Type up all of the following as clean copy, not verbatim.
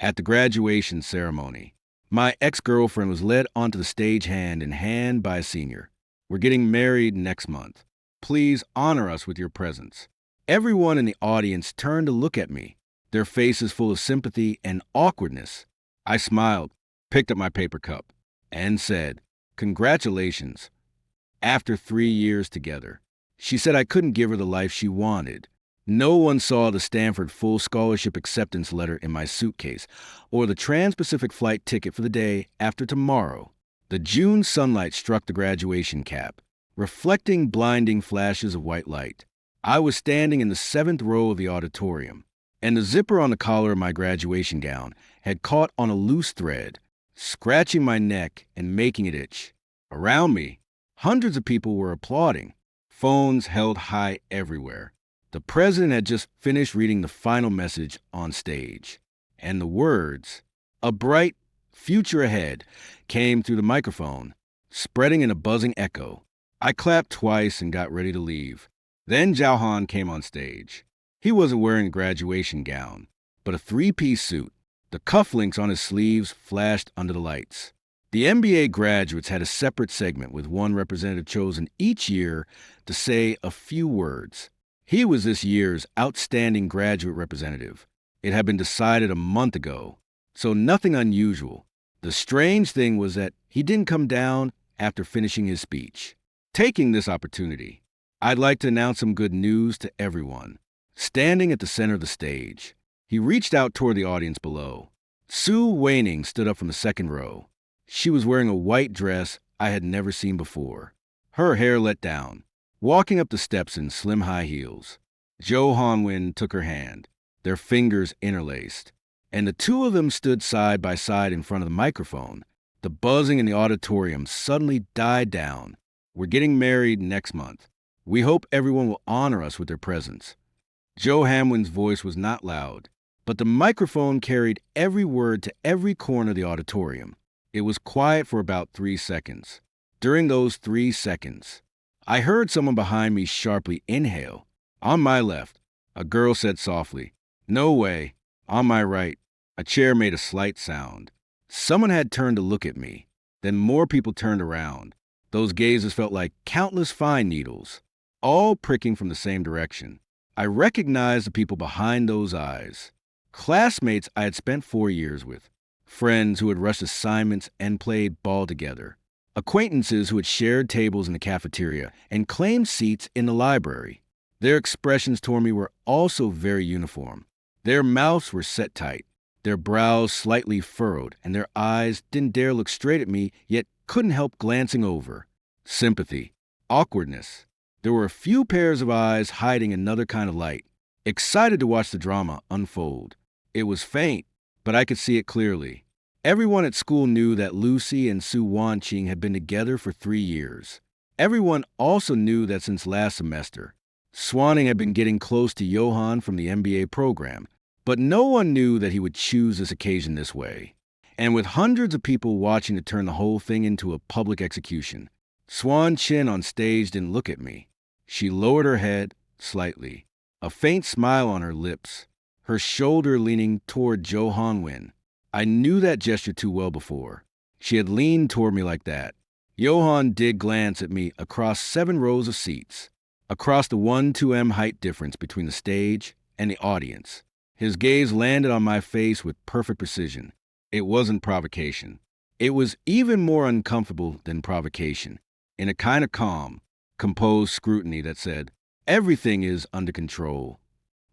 At the graduation ceremony, my ex-girlfriend was led onto the stage hand in hand by a senior. We're getting married next month. Please honor us with your presence. Everyone in the audience turned to look at me, their faces full of sympathy and awkwardness. I smiled, picked up my paper cup, and said, "Congratulations." After 3 years together, she said I couldn't give her the life she wanted. No one saw the Stanford full scholarship acceptance letter in my suitcase or the Trans-Pacific flight ticket for the day after tomorrow. The June sunlight struck the graduation cap, reflecting blinding flashes of white light. I was standing in the 7th row of the auditorium, and the zipper on the collar of my graduation gown had caught on a loose thread, scratching my neck and making it itch. Around me, hundreds of people were applauding, phones held high everywhere. The president had just finished reading the final message on stage, and the words, "A bright future ahead," came through the microphone, spreading in a buzzing echo. I clapped twice and got ready to leave. Then Jauhan came on stage. He wasn't wearing a graduation gown, but a three-piece suit. The cufflinks on his sleeves flashed under the lights. The MBA graduates had a separate segment with one representative chosen each year to say a few words. He was this year's outstanding graduate representative. It had been decided a month ago, so nothing unusual. The strange thing was that he didn't come down after finishing his speech. Taking this opportunity, I'd like to announce some good news to everyone. Standing at the center of the stage, he reached out toward the audience below. Sue Waning stood up from the 2nd row. She was wearing a white dress I had never seen before, her hair let down, walking up the steps in slim high heels. Jo Hanwin took her hand, their fingers interlaced, and the two of them stood side by side in front of the microphone. The buzzing in the auditorium suddenly died down. "We're getting married next month. We hope everyone will honor us with their presence." Jo Hanwin's voice was not loud, but the microphone carried every word to every corner of the auditorium. It was quiet for about 3 seconds. During those 3 seconds, I heard someone behind me sharply inhale. On my left, a girl said softly, "No way." On my right, a chair made a slight sound. Someone had turned to look at me. Then more people turned around. Those gazes felt like countless fine needles, all pricking from the same direction. I recognized the people behind those eyes. Classmates I had spent 4 years with. Friends who had rushed assignments and played ball together. Acquaintances who had shared tables in the cafeteria and claimed seats in the library. Their expressions toward me were also very uniform. Their mouths were set tight, their brows slightly furrowed, and their eyes didn't dare look straight at me, yet couldn't help glancing over. Sympathy, awkwardness. There were a few pairs of eyes hiding another kind of light, excited to watch the drama unfold. It was faint, but I could see it clearly. Everyone at school knew that Lucy and Sue Wanqing had been together for 3 years. Everyone also knew that since last semester, Swanning had been getting close to Johan from the MBA program, but no one knew that he would choose this occasion this way. And with hundreds of people watching to turn the whole thing into a public execution, Swan Chin on stage didn't look at me. She lowered her head slightly, a faint smile on her lips, her shoulder leaning toward Jo Hanwin. I knew that gesture too well before. She had leaned toward me like that. Johan did glance at me across 7 rows of seats, across the 1-2 height difference between the stage and the audience. His gaze landed on my face with perfect precision. It wasn't provocation. It was even more uncomfortable than provocation, in a kind of calm, composed scrutiny that said, "Everything is under control."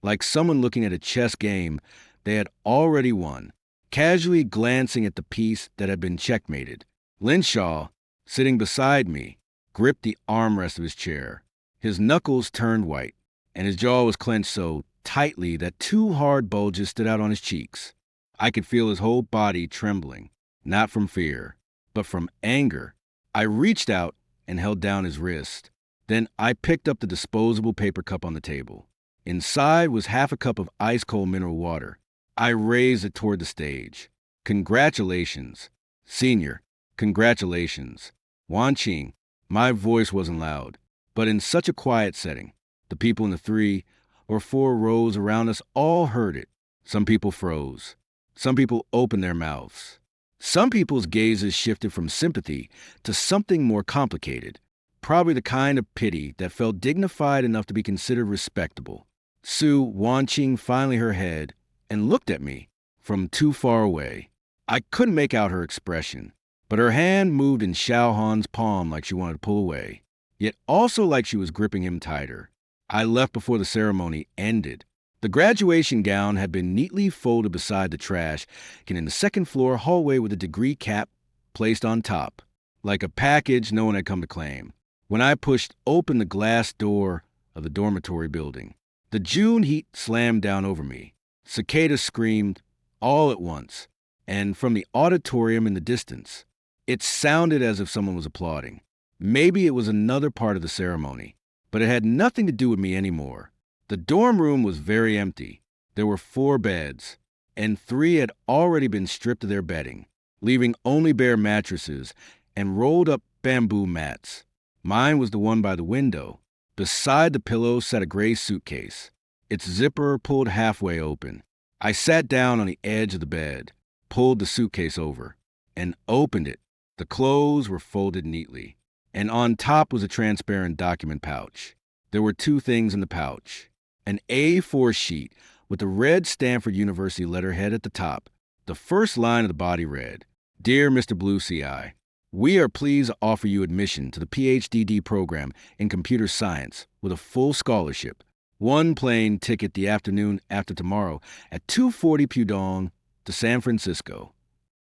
Like someone looking at a chess game they had already won, casually glancing at the piece that had been checkmated. Linshaw, sitting beside me, gripped the armrest of his chair. His knuckles turned white, and his jaw was clenched so tightly that 2 hard bulges stood out on his cheeks. I could feel his whole body trembling, not from fear, but from anger. I reached out and held down his wrist. Then I picked up the disposable paper cup on the table. Inside was half a cup of ice-cold mineral water. I raised it toward the stage. "Congratulations, Senior. Congratulations." Wanqing. My voice wasn't loud, but in such a quiet setting, the people in the 3 or 4 rows around us all heard it. Some people froze. Some people opened their mouths. Some people's gazes shifted from sympathy to something more complicated, probably the kind of pity that felt dignified enough to be considered respectable. Sue, wanching finally her head, and looked at me from too far away. I couldn't make out her expression, but her hand moved in Xiao Han's palm like she wanted to pull away, yet also like she was gripping him tighter. I left before the ceremony ended. The graduation gown had been neatly folded beside the trash and in the second-floor hallway with a degree cap placed on top, like a package no one had come to claim. When I pushed open the glass door of the dormitory building, the June heat slammed down over me. Cicadas screamed all at once, and from the auditorium in the distance, it sounded as if someone was applauding. Maybe it was another part of the ceremony, but it had nothing to do with me anymore. The dorm room was very empty. There were 4 beds, and 3 had already been stripped of their bedding, leaving only bare mattresses and rolled-up bamboo mats. Mine was the one by the window. Beside the pillow sat a gray suitcase, its zipper pulled halfway open. I sat down on the edge of the bed, pulled the suitcase over, and opened it. The clothes were folded neatly, and on top was a transparent document pouch. There were 2 things in the pouch. An A4 sheet with the red Stanford University letterhead at the top. The first line of the body read, "Dear Mr. Blue CI, we are pleased to offer you admission to the PhD program in computer science with a full scholarship. 1 plane ticket the afternoon after tomorrow at 2:40 Pudong to San Francisco.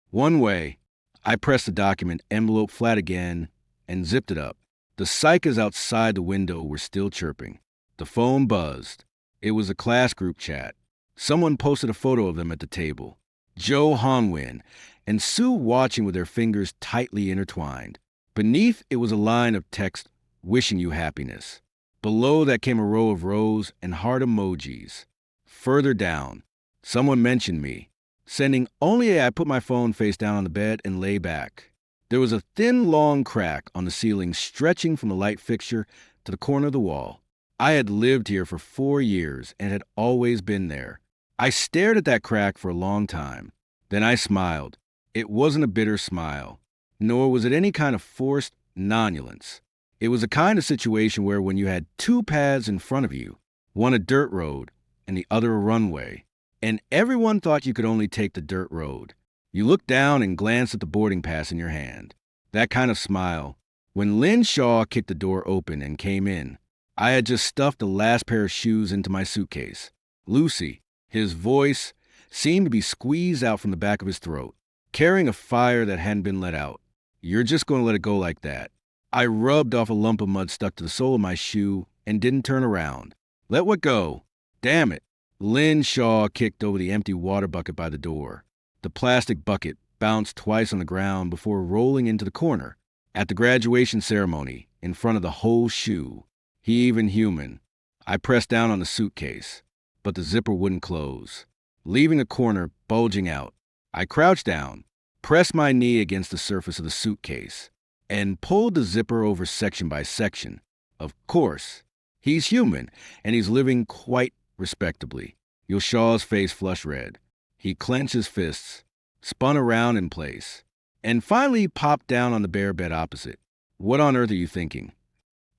One way." I pressed the document envelope flat again and zipped it up. The cicadas outside the window were still chirping. The phone buzzed. It was a class group chat. Someone posted a photo of them at the table. Joe Hanwin and Sue watching with their fingers tightly intertwined. Beneath it was a line of text wishing you happiness. Below that came a row of rose and heart emojis. Further down, someone mentioned me, sending only I put my phone face down on the bed and lay back. There was a thin, long crack on the ceiling stretching from the light fixture to the corner of the wall. I had lived here for 4 years and had always been there. I stared at that crack for a long time. Then I smiled. It wasn't a bitter smile, nor was it any kind of forced nonulence. It was a kind of situation where when you had 2 paths in front of you, one a dirt road and the other a runway, and everyone thought you could only take the dirt road. You looked down and glanced at the boarding pass in your hand. That kind of smile. When Lynn Shaw kicked the door open and came in, I had just stuffed the last pair of shoes into my suitcase. Lucy, his voice seemed to be squeezed out from the back of his throat, carrying a fire that hadn't been let out. You're just going to let it go like that. I rubbed off a lump of mud stuck to the sole of my shoe and didn't turn around. Let what go? Damn it. Lynn Shaw kicked over the empty water bucket by the door. The plastic bucket bounced twice on the ground before rolling into the corner. At the graduation ceremony, in front of the whole shoe, even human, I pressed down on the suitcase, but the zipper wouldn't close, leaving the corner bulging out. I crouched down, pressed my knee against the surface of the suitcase, and pulled the zipper over section by section. Of course, he's human, and he's living quite respectably. Shaw's face flushed red. He clenched his fists, spun around in place, and finally popped down on the bare bed opposite. What on earth are you thinking?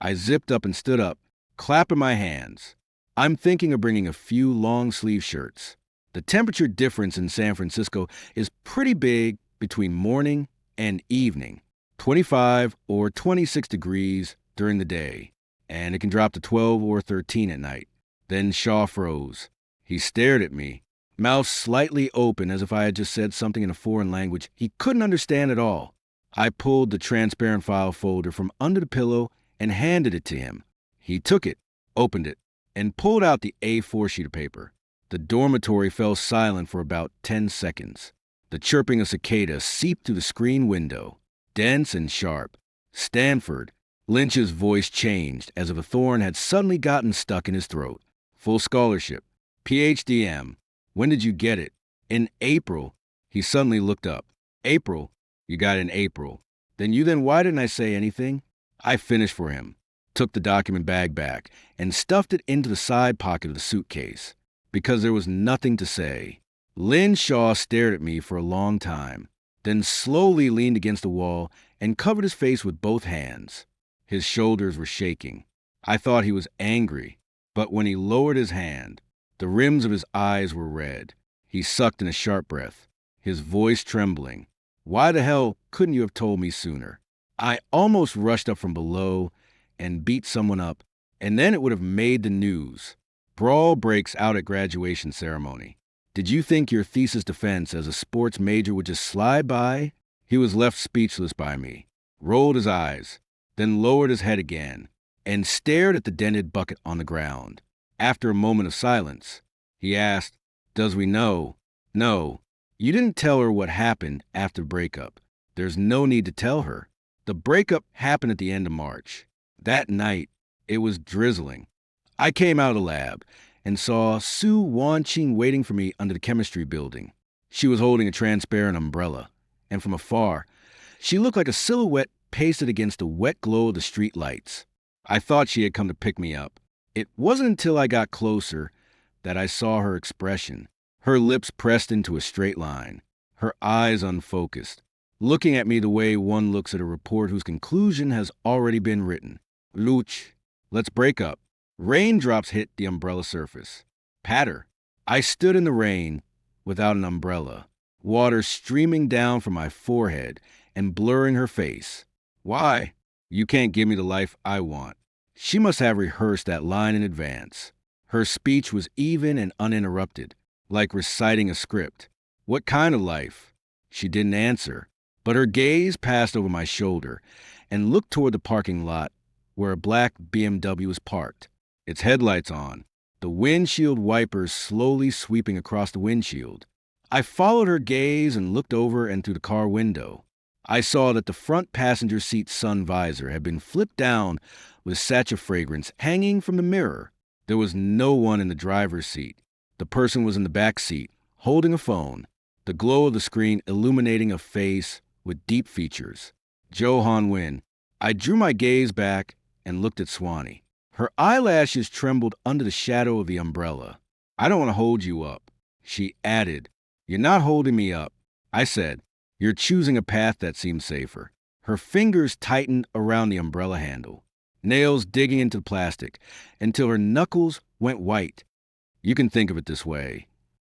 I zipped up and stood up, clapping my hands. I'm thinking of bringing a few long-sleeve shirts. The temperature difference in San Francisco is pretty big between morning and evening, 25 or 26 degrees during the day, and it can drop to 12 or 13 at night. Then Shaw froze. He stared at me, mouth slightly open as if I had just said something in a foreign language he couldn't understand at all. I pulled the transparent file folder from under the pillow and handed it to him. He took it, opened it, and pulled out the A4 sheet of paper. The dormitory fell silent for about 10 seconds. The chirping of cicadas seeped through the screen window, dense and sharp. Stanford. Lynch's voice changed as if a thorn had suddenly gotten stuck in his throat. Full scholarship. PhDM. When did you get it? In April. He suddenly looked up. April? You got it in April. Then why didn't I say anything? I finished for him, took the document bag back, and stuffed it into the side pocket of the suitcase, because there was nothing to say. Lynn Shaw stared at me for a long time, then slowly leaned against the wall and covered his face with both hands. His shoulders were shaking. I thought he was angry, but when he lowered his hand, the rims of his eyes were red. He sucked in a sharp breath, his voice trembling. Why the hell couldn't you have told me sooner? I almost rushed up from below and beat someone up, and then it would have made the news. Brawl breaks out at graduation ceremony. Did you think your thesis defense as a sports major would just slide by? He was left speechless by me, rolled his eyes, then lowered his head again, and stared at the dented bucket on the ground. After a moment of silence, he asked, "Does we know?" "No. You didn't tell her what happened after the breakup. There's no need to tell her. The breakup happened at the end of March. That night, it was drizzling. I came out of the lab and saw Sue Wanching waiting for me under the chemistry building. She was holding a transparent umbrella, and from afar, she looked like a silhouette pasted against the wet glow of the street lights. I thought she had come to pick me up. It wasn't until I got closer that I saw her expression, her lips pressed into a straight line, her eyes unfocused, looking at me the way one looks at a report whose conclusion has already been written. Luch, let's break up. Raindrops hit the umbrella surface. Patter. I stood in the rain without an umbrella, water streaming down from my forehead and blurring her face. Why? You can't give me the life I want. She must have rehearsed that line in advance. Her speech was even and uninterrupted, like reciting a script. What kind of life? She didn't answer, but her gaze passed over my shoulder and looked toward the parking lot where a black BMW was parked, its headlights on, the windshield wipers slowly sweeping across the windshield. I followed her gaze and looked over and through the car window. I saw that the front passenger seat sun visor had been flipped down with sachet fragrance hanging from the mirror. There was no one in the driver's seat. The person was in the back seat, holding a phone, the glow of the screen illuminating a face with deep features. Jo Han Win. I drew my gaze back and looked at Swanee. Her eyelashes trembled under the shadow of the umbrella. I don't want to hold you up. She added, You're not holding me up. I said, You're choosing a path that seems safer. Her fingers tightened around the umbrella handle, nails digging into the plastic until her knuckles went white. You can think of it this way.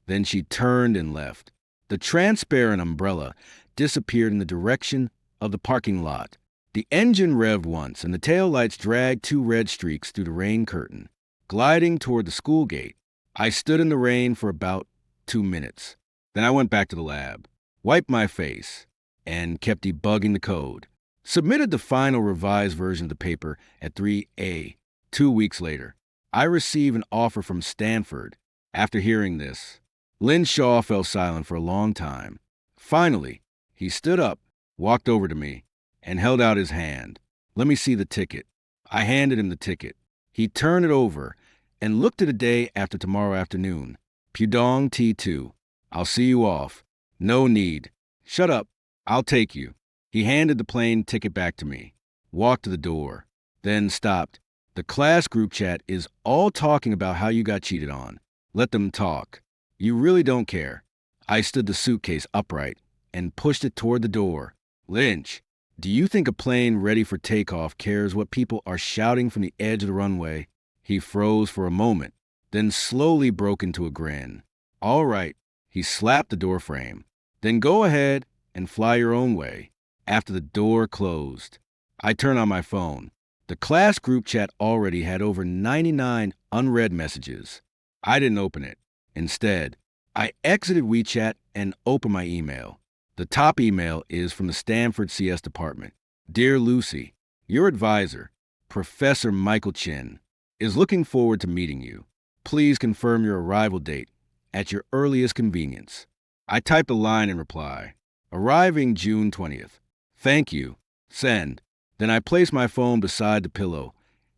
Then she turned and left. The transparent umbrella disappeared in the direction of the parking lot. The engine revved once, and the taillights dragged 2 red streaks through the rain curtain, gliding toward the school gate. I stood in the rain for about 2 minutes. Then I went back to the lab, wiped my face, and kept debugging the code. Submitted the final revised version of the paper at 3A. 2 weeks later, I received an offer from Stanford. After hearing this, Lynn Shaw fell silent for a long time. Finally, he stood up, walked over to me, and held out his hand. Let me see the ticket. I handed him the ticket. He turned it over and looked at a day after tomorrow afternoon. Pudong T2. I'll see you off. No need. Shut up. I'll take you. He handed the plane ticket back to me, walked to the door, then stopped. The class group chat is all talking about how you got cheated on. Let them talk. You really don't care. I stood the suitcase upright and pushed it toward the door. Lynch, do you think a plane ready for takeoff cares what people are shouting from the edge of the runway? He froze for a moment, then slowly broke into a grin. All right. He slapped the door frame. Then go ahead and fly your own way. After the door closed, I turned on my phone. The class group chat already had over 99 unread messages. I didn't open it. Instead, I exited WeChat and opened my email. The top email is from the Stanford CS department. Dear Lucy, your advisor, Professor Michael Chin, is looking forward to meeting you. Please confirm your arrival date at your earliest convenience. I typed a line in reply. Arriving June 20th. Thank you. Send. Then I placed my phone beside the pillow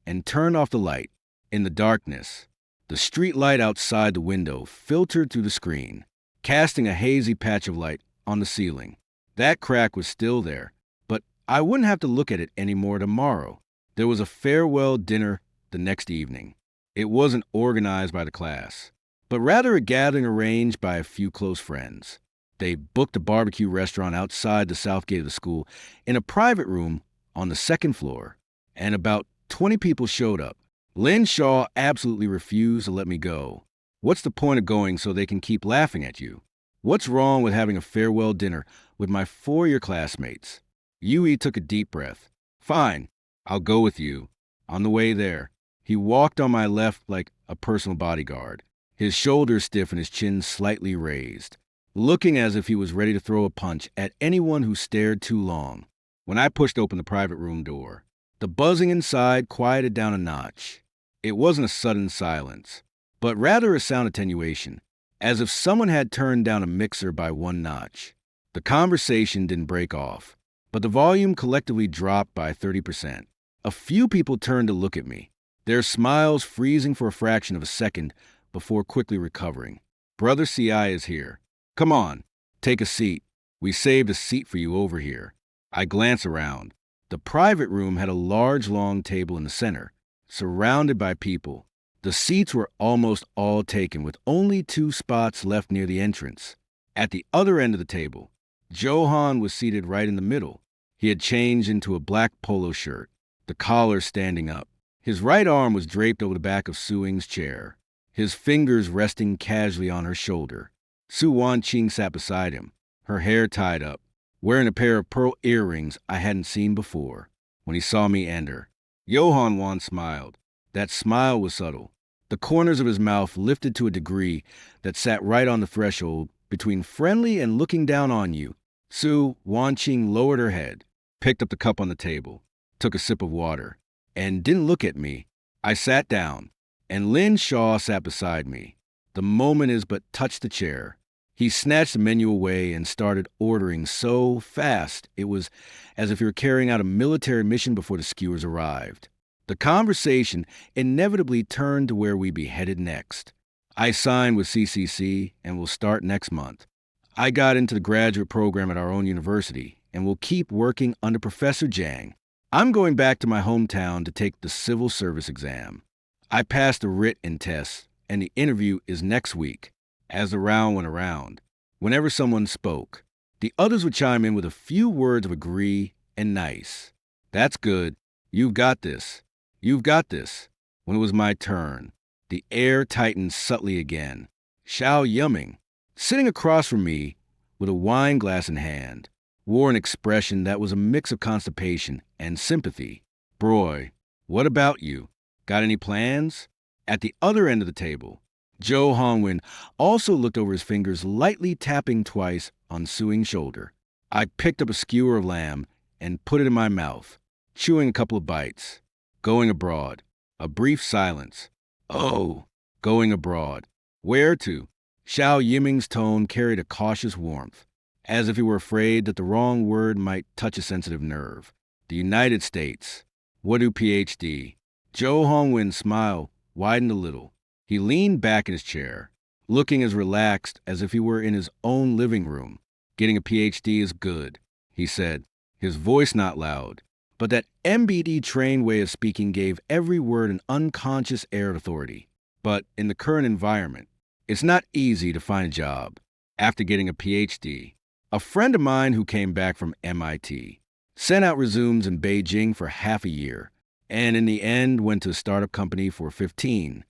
and turned off the light. In the darkness, the street light outside the window filtered through the screen, casting a hazy patch of light on the ceiling. That crack was still there, but I wouldn't have to look at it anymore tomorrow. There was a farewell dinner the next evening. It wasn't organized by the class. but rather a gathering arranged by a few close friends. They booked a barbecue restaurant outside the south gate of the school in a private room on the second floor, and about 20 people showed up. Lynn Shaw absolutely refused to let me go. What's the point of going so they can keep laughing at you? What's wrong with having a farewell dinner with my four-year classmates? Yui took a deep breath. Fine, I'll go with you. On the way there, he walked on my left like a personal bodyguard, his shoulders stiff and his chin slightly raised, looking as if he was ready to throw a punch at anyone who stared too long. When I pushed open the private room door, the buzzing inside quieted down a notch. It wasn't a sudden silence, but rather a sound attenuation, as if someone had turned down a mixer by one notch. The conversation didn't break off, but the volume collectively dropped by 30%. A few people turned to look at me, their smiles freezing for a fraction of a second before quickly recovering. Brother CI is here. Come on, take a seat. We saved a seat for you over here. I glanced around. The private room had a large, long table in the center, surrounded by people. The seats were almost all taken, with only 2 spots left near the entrance. At the other end of the table, Johan was seated right in the middle. He had changed into a black polo shirt, the collar standing up. His right arm was draped over the back of Su Ying's chair, his fingers resting casually on her shoulder. Su Wanqing sat beside him, her hair tied up, wearing a pair of pearl earrings I hadn't seen before. When he saw me enter, Johan Wan smiled. That smile was subtle. The corners of his mouth lifted to a degree that sat right on the threshold between friendly and looking down on you. Su Wanqing lowered her head, picked up the cup on the table, took a sip of water, and didn't look at me. I sat down, and Lin Shaw sat beside me. The moment is but touched the chair. He snatched the menu away and started ordering so fast it was as if he were carrying out a military mission before the skewers arrived. The conversation inevitably turned to where we'd be headed next. I signed with CCC and will start next month. I got into the graduate program at our own university and will keep working under Professor Jiang. I'm going back to my hometown to take the civil service exam. I passed the written test, and the interview is next week. As the round went around, whenever someone spoke, the others would chime in with a few words of agree and nice. That's good. You've got this. You've got this. When it was my turn, the air tightened subtly again. Xiao Yiming, sitting across from me with a wine glass in hand, wore an expression that was a mix of constipation and sympathy. Broy, what about you? Got any plans? At the other end of the table, Zhou Hongwen also looked over his fingers, lightly tapping twice on Su Ying's shoulder. I picked up a skewer of lamb and put it in my mouth, chewing a couple of bites. Going abroad. A brief silence. Oh, going abroad. Where to? Xiao Yiming's tone carried a cautious warmth, as if he were afraid that the wrong word might touch a sensitive nerve. The United States. What do PhD? Zhou Hongwen's smile widened a little. He leaned back in his chair, looking as relaxed as if he were in his own living room. Getting a PhD is good, he said, his voice not loud, but that MBD-trained way of speaking gave every word an unconscious air of authority. But in the current environment, it's not easy to find a job. After getting a PhD, a friend of mine who came back from MIT sent out resumes in Beijing for half a year, and in the end went to a startup company for 15,000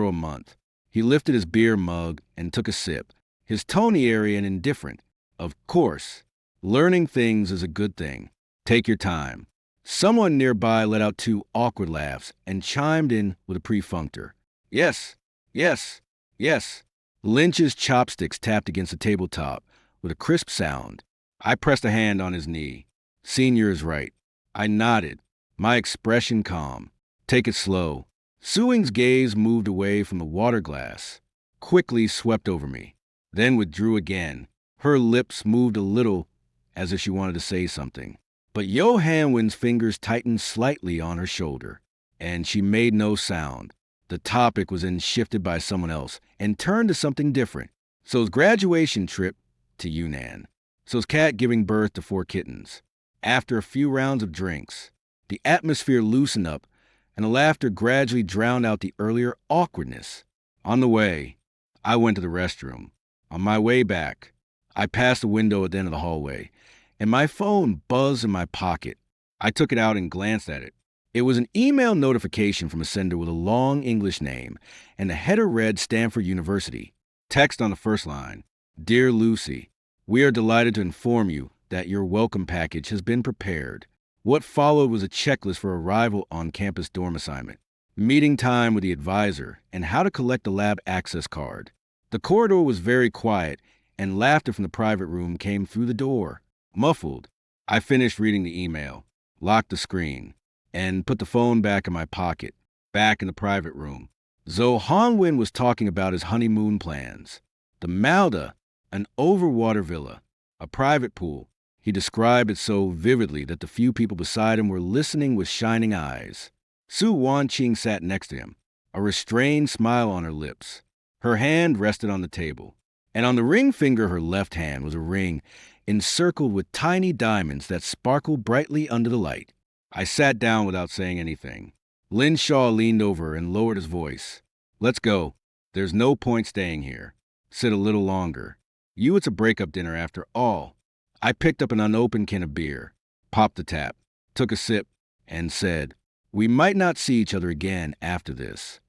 a month. He lifted his beer mug and took a sip, his tone airy and indifferent. Of course, learning things is a good thing. Take your time. Someone nearby let out 2 awkward laughs and chimed in with a prefunctor. Yes, yes, yes. Lynch's chopsticks tapped against the tabletop with a crisp sound. I pressed a hand on his knee. Senior is right. I nodded, my expression calm. Take it slow. Su Ying's gaze moved away from the water glass, quickly swept over me, then withdrew again. Her lips moved a little as if she wanted to say something. But Yo Hanwen's fingers tightened slightly on her shoulder, and she made no sound. The topic was then shifted by someone else and turned to something different. So's graduation trip to Yunnan. So's cat giving birth to 4 kittens. After a few rounds of drinks, the atmosphere loosened up and the laughter gradually drowned out the earlier awkwardness. On the way, I went to the restroom. On my way back, I passed the window at the end of the hallway, and my phone buzzed in my pocket. I took it out and glanced at it. It was an email notification from a sender with a long English name, and the header read Stanford University. Text on the first line: Dear Lucy, we are delighted to inform you that your welcome package has been prepared. What followed was a checklist for arrival on campus dorm assignment, meeting time with the advisor, and how to collect the lab access card. The corridor was very quiet, and laughter from the private room came through the door. Muffled, I finished reading the email, locked the screen, and put the phone back in my pocket, back in the private room. Zoe Hanwin was talking about his honeymoon plans. The Malda, an overwater villa, a private pool. He described it so vividly that the few people beside him were listening with shining eyes. Su Wanqing sat next to him, a restrained smile on her lips. Her hand rested on the table, and on the ring finger of her left hand was a ring encircled with tiny diamonds that sparkled brightly under the light. I sat down without saying anything. Lin Shaw leaned over and lowered his voice. Let's go. There's no point staying here. Sit a little longer. It's a breakup dinner after all. I picked up an unopened can of beer, popped the tap, took a sip, and said, we might not see each other again after this.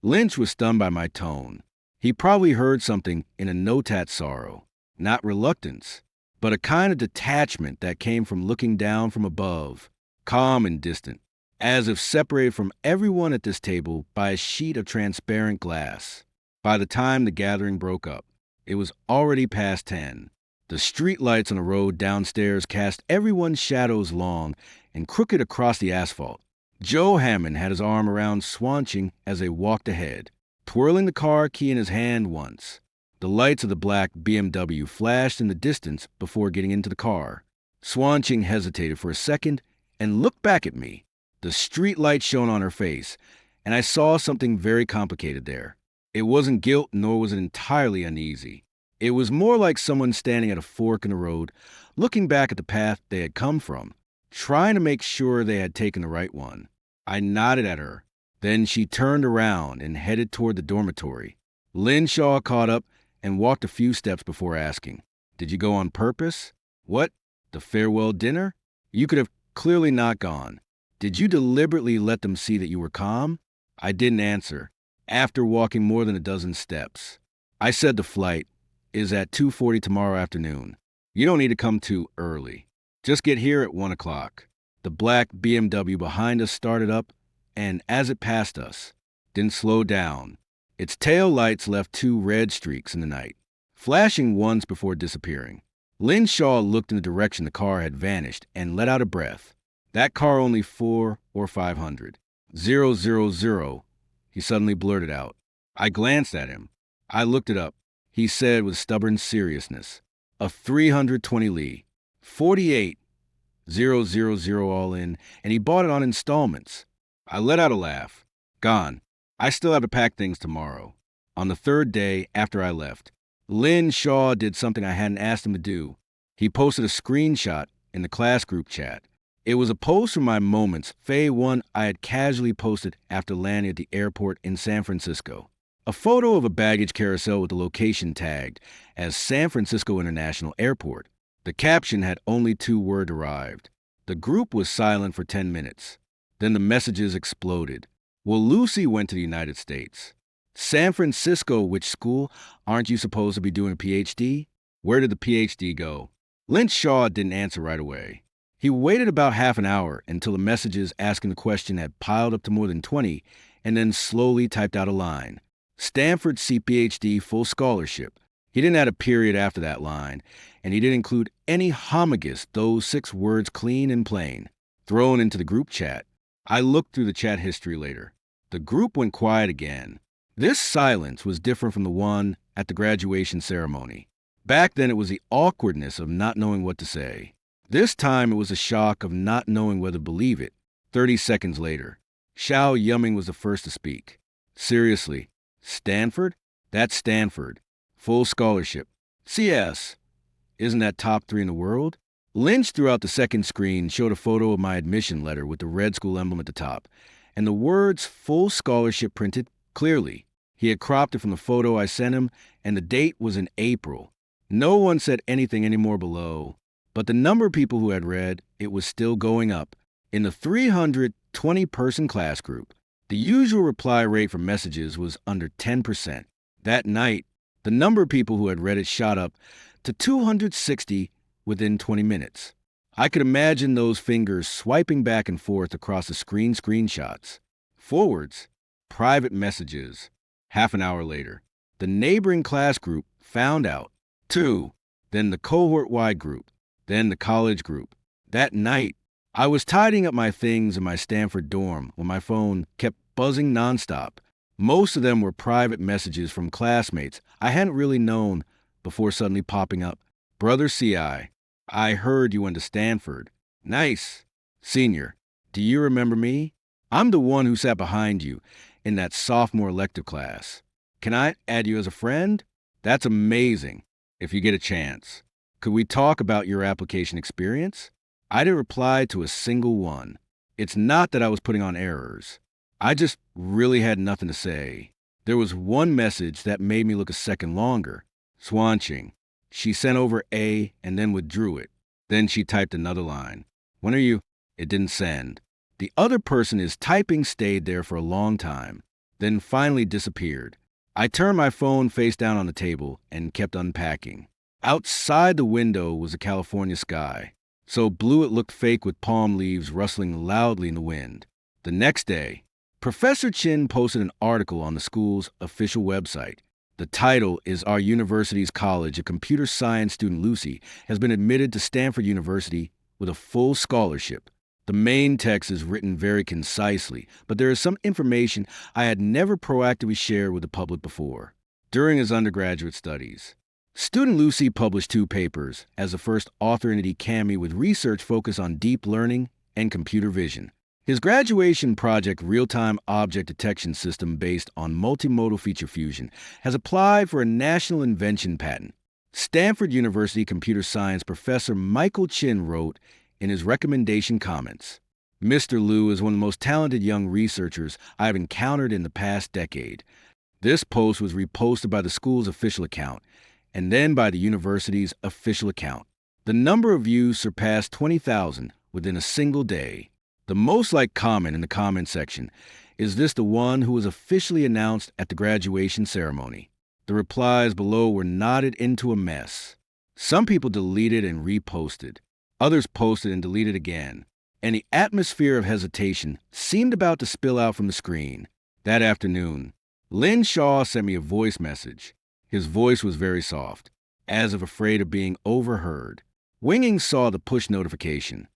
Lynch was stunned by my tone. He probably heard something in a notat sorrow, not reluctance, but a kind of detachment that came from looking down from above, calm and distant, as if separated from everyone at this table by a sheet of transparent glass. By the time the gathering broke up, it was already past 10. The street lights on the road downstairs cast everyone's shadows long and crooked across the asphalt. Joe Hammond had his arm around Swanching as they walked ahead, twirling the car key in his hand once. The lights of the black BMW flashed in the distance before getting into the car. Swanching hesitated for a second and looked back at me. The street light shone on her face, and I saw something very complicated there. It wasn't guilt, nor was it entirely uneasy. It was more like someone standing at a fork in the road, looking back at the path they had come from, trying to make sure they had taken the right one. I nodded at her. Then she turned around and headed toward the dormitory. Lin Shaw caught up and walked a few steps before asking, did you go on purpose? What? The farewell dinner? You could have clearly not gone. Did you deliberately let them see that you were calm? I didn't answer. After walking more than a dozen steps, I said the flight is at 2:40 tomorrow afternoon. You don't need to come too early. Just get here at 1 o'clock. The black BMW behind us started up, and as it passed us, didn't slow down. Its tail lights left 2 red streaks in the night, flashing once before disappearing. Lin Shaw looked in the direction the car had vanished and let out a breath. That car only 400 or 500. 000, he suddenly blurted out. I glanced at him. I looked it up. He said with stubborn seriousness, a 320 Li, 48,000 all in, and he bought it on installments. I let out a laugh. Gone. I still have to pack things tomorrow. On the 3rd day after I left, Lin Shaw did something I hadn't asked him to do. He posted a screenshot in the class group chat. It was a post from my moments, one I had casually posted after landing at the airport in San Francisco. A photo of a baggage carousel with the location tagged as San Francisco International Airport. The caption had only 2 words arrived. The group was silent for 10 minutes. Then the messages exploded. Well, Lucy went to the United States. San Francisco, which school? Aren't you supposed to be doing a PhD? Where did the PhD go? Lynch Shaw didn't answer right away. He waited about half an hour until the messages asking the question had piled up to more than 20, and then slowly typed out a line. Stanford CPhD full scholarship. He didn't add a period after that line, and he didn't include any homogus, those 6 words clean and plain, thrown into the group chat. I looked through the chat history later. The group went quiet again. This silence was different from the one at the graduation ceremony. Back then it was the awkwardness of not knowing what to say. This time it was a shock of not knowing whether to believe it. 30 seconds later, Xiao Yumming was the first to speak. Seriously, Stanford? That's Stanford. Full scholarship. CS. Isn't that top 3 in the world? Lynch threw out the second screen, showed a photo of my admission letter with the red school emblem at the top, and the words full scholarship printed clearly. He had cropped it from the photo I sent him, and the date was in April. No one said anything anymore below, but the number of people who had read it was still going up. In the 320-person class group, the usual reply rate for messages was under 10%. That night, the number of people who had read it shot up to 260 within 20 minutes. I could imagine those fingers swiping back and forth across the screenshots. Forwards, private messages. Half an hour later, the neighboring class group found out. 2. Then the cohort-wide group. Then the college group. That night, I was tidying up my things in my Stanford dorm when my phone kept buzzing nonstop. Most of them were private messages from classmates I hadn't really known before suddenly popping up. Brother C.I., I heard you went to Stanford. Nice. Senior, do you remember me? I'm the one who sat behind you in that sophomore elective class. Can I add you as a friend? That's amazing, if you get a chance. Could we talk about your application experience? I didn't reply to a single one. It's not that I was putting on errors. I just really had nothing to say. There was one message that made me look a second longer. Swanching. She sent over A and then withdrew it. Then she typed another line. When are you? It didn't send. The other person is typing stayed there for a long time, then finally disappeared. I turned my phone face down on the table and kept unpacking. Outside the window was a California sky, so blue it looked fake with palm leaves rustling loudly in the wind. The next day, Professor Chin posted an article on the school's official website. The title is Our University's College of Computer Science student Lucy has been admitted to Stanford University with a full scholarship. The main text is written very concisely, but there is some information I had never proactively shared with the public before. During his undergraduate studies, student Lucy published 2 papers as the first author in the CAMI with research focused on deep learning and computer vision. His graduation project, Real-Time Object Detection System based on multimodal feature fusion, has applied for a national invention patent. Stanford University computer science professor Michael Chin wrote in his recommendation comments, Mr. Liu is one of the most talented young researchers I have encountered in the past decade. This post was reposted by the school's official account and then by the university's official account. The number of views surpassed 20,000 within a single day. The most liked comment in the comment section, is this the one who was officially announced at the graduation ceremony? The replies below were knotted into a mess. Some people deleted and reposted. Others posted and deleted again. And the atmosphere of hesitation seemed about to spill out from the screen. That afternoon, Lin Shaw sent me a voice message. His voice was very soft, as if afraid of being overheard. Winging saw the push notification.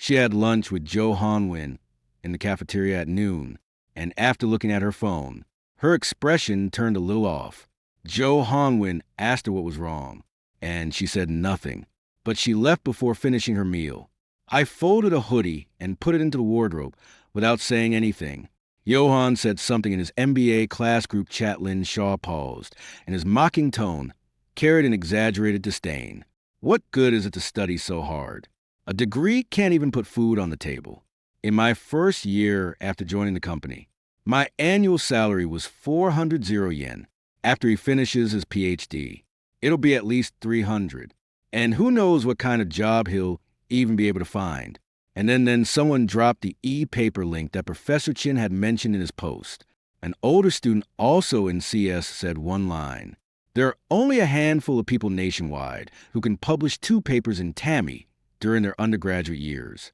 She had lunch with Joe Hanwin in the cafeteria at noon, and after looking at her phone, her expression turned a little off. Joe Hanwin asked her what was wrong, and she said nothing, but she left before finishing her meal. I folded a hoodie and put it into the wardrobe without saying anything. Johan said something in his MBA class group chat. Lin Shaw paused, and his mocking tone carried an exaggerated disdain. What good is it to study so hard? A degree can't even put food on the table. In my first year after joining the company, my annual salary was 400 yen. After he finishes his PhD, it'll be at least 300. And who knows what kind of job he'll even be able to find. And then someone dropped the e-paper link that Professor Chin had mentioned in his post. An older student also in CS said one line. There are only a handful of people nationwide who can publish 2 papers in TAMI during their undergraduate years.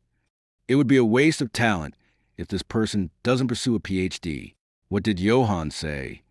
It would be a waste of talent if this person doesn't pursue a PhD. What did Johan say?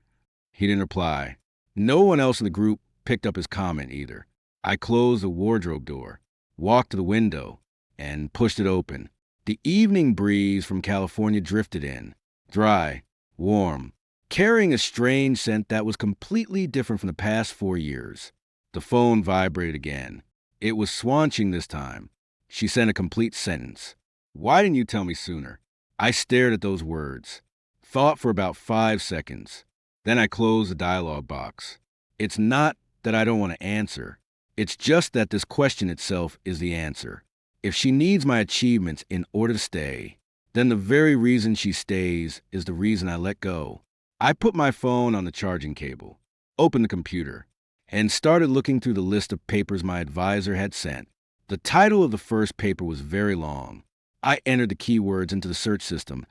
He didn't reply. No one else in the group picked up his comment either. I closed the wardrobe door, walked to the window, and pushed it open. The evening breeze from California drifted in, dry, warm, carrying a strange scent that was completely different from the past 4 years. The phone vibrated again. It was Swanching this time. She sent a complete sentence. Why didn't you tell me sooner? I stared at those words, thought for about 5 seconds. Then I closed the dialog box. It's not that I don't want to answer. It's just that this question itself is the answer. If she needs my achievements in order to stay, then the very reason she stays is the reason I let go. I put my phone on the charging cable, opened the computer, and started looking through the list of papers my advisor had sent. The title of the first paper was very long. I entered the keywords into the search system,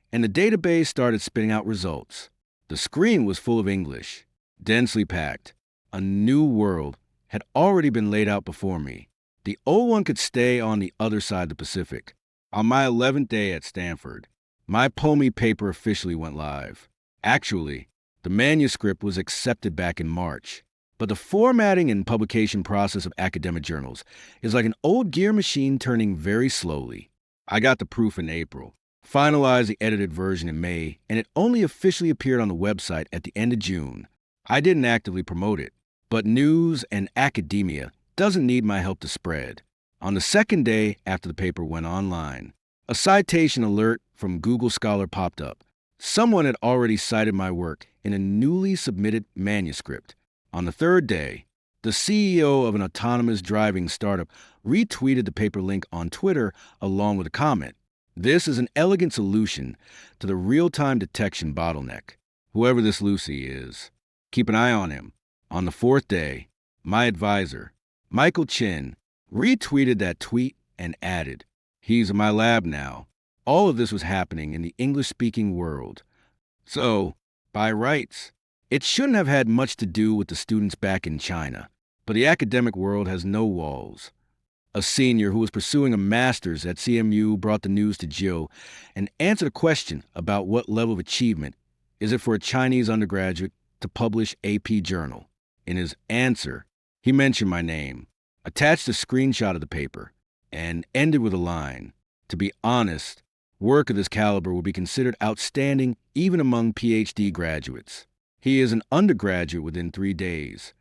and the database started spitting out results. The screen was full of English, densely packed. A new world had already been laid out before me. The old one could stay on the other side of the Pacific. On my 11th day at Stanford, my POMI paper officially went live. Actually, the manuscript was accepted back in March, but the formatting and publication process of academic journals is like an old gear machine turning very slowly. I got the proof in April, finalized the edited version in May, and it only officially appeared on the website at the end of June. I didn't actively promote it, but news and academia doesn't need my help to spread. On the second day after the paper went online, a citation alert from Google Scholar popped up. Someone had already cited my work in a newly submitted manuscript. On the third day, the CEO of an autonomous driving startup retweeted the paper link on Twitter along with a comment. This is an elegant solution to the real-time detection bottleneck. Whoever this Lucy is, keep an eye on him. On the fourth day, my advisor, Michael Chin, retweeted that tweet and added, "He's in my lab now." All of this was happening in the English-speaking world. So, by rights, it shouldn't have had much to do with the students back in China. But the academic world has no walls. A senior who was pursuing a master's at CMU brought the news to Jill and answered a question about what level of achievement is it for a Chinese undergraduate to publish AP Journal. In his answer, he mentioned my name, attached a screenshot of the paper, and ended with a line. To be honest, work of this caliber will be considered outstanding even among PhD graduates. He is an undergraduate within 3 days.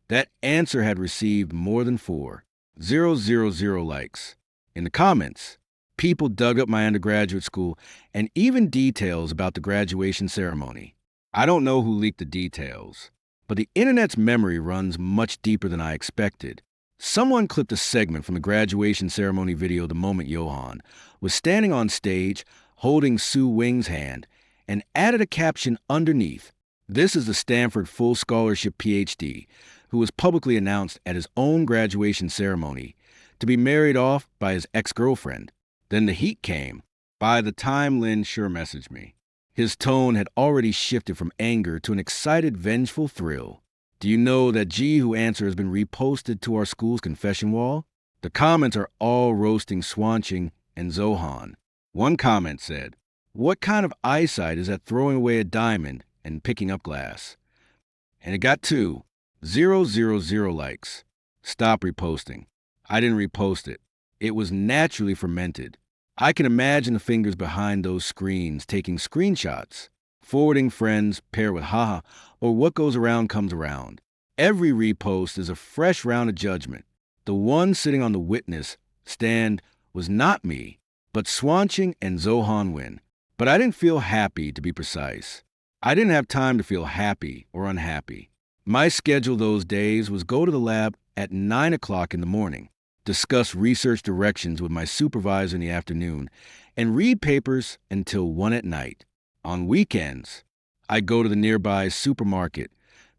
That answer had received more than 4,000 likes. In the comments, people dug up my undergraduate school and even details about the graduation ceremony. I don't know who leaked the details, but the internet's memory runs much deeper than I expected. Someone clipped a segment from the graduation ceremony video the moment Johan was standing on stage holding Sue Wing's hand and added a caption underneath. This is the Stanford full scholarship PhD who was publicly announced at his own graduation ceremony to be married off by his ex-girlfriend. Then the heat came. By the time Lin Sure messaged me, his tone had already shifted from anger to an excited, vengeful thrill. Do you know that G Who Answer has been reposted to our school's confession wall? The comments are all roasting Swanching and Zohan. One comment said, "What kind of eyesight is that throwing away a diamond and picking up glass?" And it got 2,000 likes. Stop reposting. I didn't repost it. It was naturally fermented. I can imagine the fingers behind those screens taking screenshots, forwarding friends paired with haha, or what goes around comes around. Every repost is a fresh round of judgment. The one sitting on the witness stand was not me, but Swanching and Zohan Win. But I didn't feel happy, to be precise. I didn't have time to feel happy or unhappy. My schedule those days was go to the lab at 9 o'clock in the morning, discuss research directions with my supervisor in the afternoon, and read papers until 1 at night. On weekends, I go to the nearby supermarket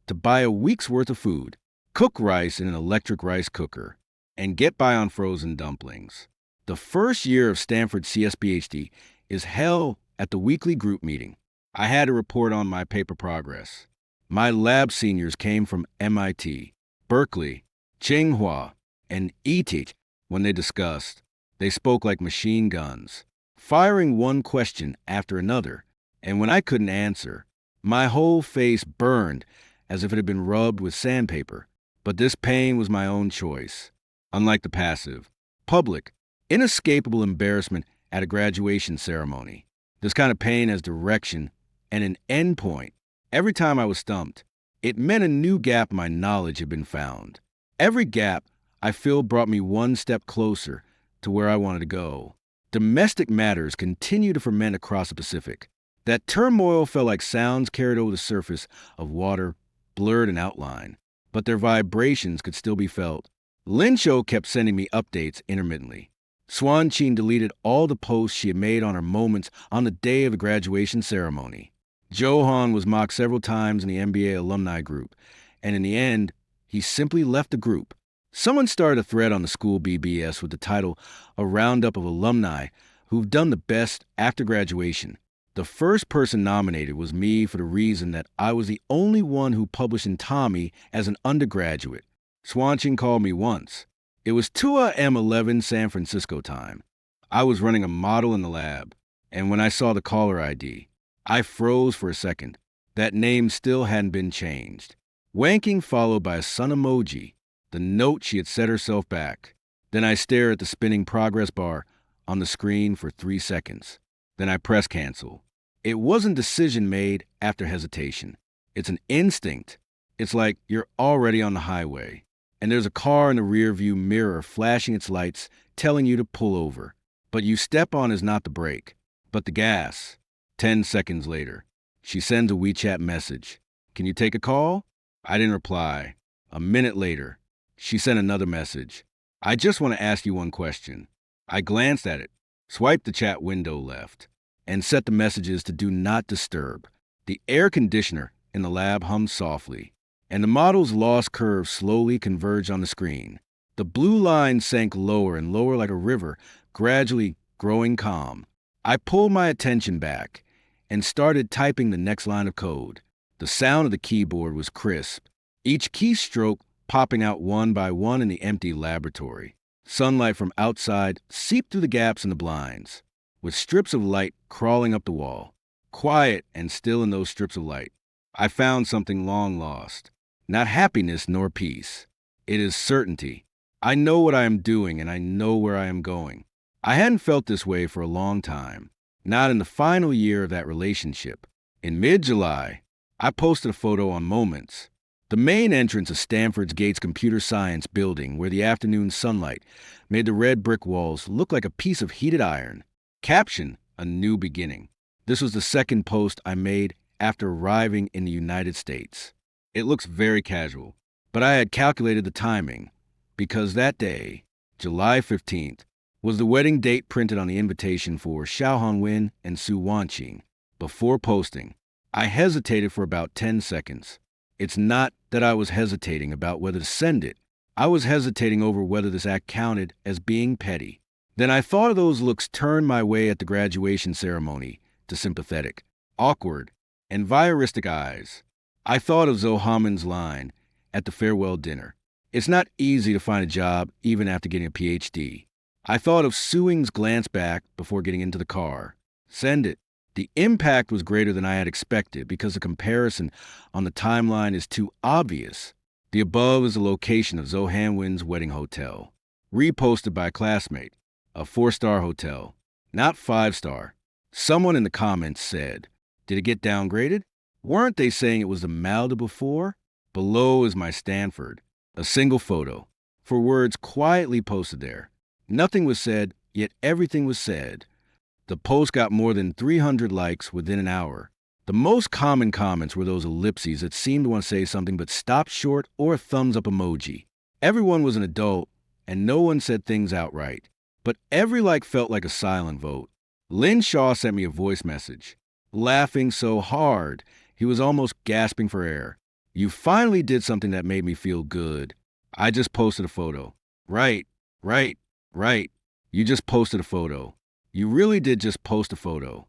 to buy a week's worth of food, cook rice in an electric rice cooker, and get by on frozen dumplings. The first year of Stanford CSPHD is held at the weekly group meeting. I had to report on my paper progress. My lab seniors came from MIT, Berkeley, Tsinghua, and ETH. When they discussed, they spoke like machine guns, firing one question after another. And when I couldn't answer, my whole face burned as if it had been rubbed with sandpaper. But this pain was my own choice. Unlike the passive, public, inescapable embarrassment at a graduation ceremony, this kind of pain has direction and an end point. Every time I was stumped, it meant a new gap in my knowledge had been found. Every gap I filled brought me one step closer to where I wanted to go. Domestic matters continue to ferment across the Pacific. That turmoil felt like sounds carried over the surface of water, blurred in outline, but their vibrations could still be felt. Lin Cho kept sending me updates intermittently. Swanching deleted all the posts she had made on her moments on the day of the graduation ceremony. Johan was mocked several times in the MBA alumni group, and in the end, he simply left the group. Someone started a thread on the school BBS with the title, A Roundup of Alumni Who've Done the Best After Graduation. The first person nominated was me for the reason that I was the only one who published in Tommy as an undergraduate. Swanching called me once. It was 2 M11 San Francisco time. I was running a model in the lab, and when I saw the caller ID, I froze for a second. That name still hadn't been changed. Wanking followed by a sun emoji, the note she had set herself back. Then I stared at the spinning progress bar on the screen for 3 seconds. Then I pressed cancel. It wasn't decision made after hesitation. It's an instinct. It's like you're already on the highway, and there's a car in the rearview mirror flashing its lights, telling you to pull over. But you step on is not the brake, but the gas. 10 seconds later, she sends a WeChat message. Can you take a call? I didn't reply. A minute later, she sent another message. I just want to ask you one question. I glanced at it, swiped the chat window left, and set the messages to do not disturb. The air conditioner in the lab hummed softly, and the model's lost curve slowly converged on the screen. The blue line sank lower and lower like a river, gradually growing calm. I pulled my attention back and started typing the next line of code. The sound of the keyboard was crisp, each keystroke popping out one by one in the empty laboratory. Sunlight from outside seeped through the gaps in the blinds, with strips of light crawling up the wall. Quiet and still in those strips of light, I found something long lost. Not happiness nor peace. It is certainty. I know what I am doing and I know where I am going. I hadn't felt this way for a long time, not in the final year of that relationship. In mid-July, I posted a photo on Moments, the main entrance of Stanford's Gates Computer Science building, where the afternoon sunlight made the red brick walls look like a piece of heated iron. Caption, a new beginning. This was the second post I made after arriving in the United States. It looks very casual, but I had calculated the timing, because that day, July 15th, was the wedding date printed on the invitation for Xiao Hongwen and Su Wanqing. Before posting, I hesitated for about 10 seconds. It's not that I was hesitating about whether to send it. I was hesitating over whether this act counted as being petty. Then I thought of those looks turned my way at the graduation ceremony to sympathetic, awkward, and voyeuristic eyes. I thought of Zohaman's line at the farewell dinner. It's not easy to find a job even after getting a PhD. I thought of Suing's glance back before getting into the car. Send it. The impact was greater than I had expected because the comparison on the timeline is too obvious. The above is the location of Zoe Hanwin's wedding hotel. Reposted by a classmate. A 4-star hotel. Not 5-star. Someone in the comments said, did it get downgraded? Weren't they saying it was the Malda before? Below is my Stanford. A single photo. For words quietly posted there. Nothing was said, yet everything was said. The post got more than 300 likes within an hour. The most common comments were those ellipses that seemed to want to say something but stopped short, or a thumbs up emoji. Everyone was an adult, and no one said things outright. But every like felt like a silent vote. Lin Shaw sent me a voice message, laughing so hard he was almost gasping for air. You finally did something that made me feel good. I just posted a photo. Right. You just posted a photo. You really did just post a photo.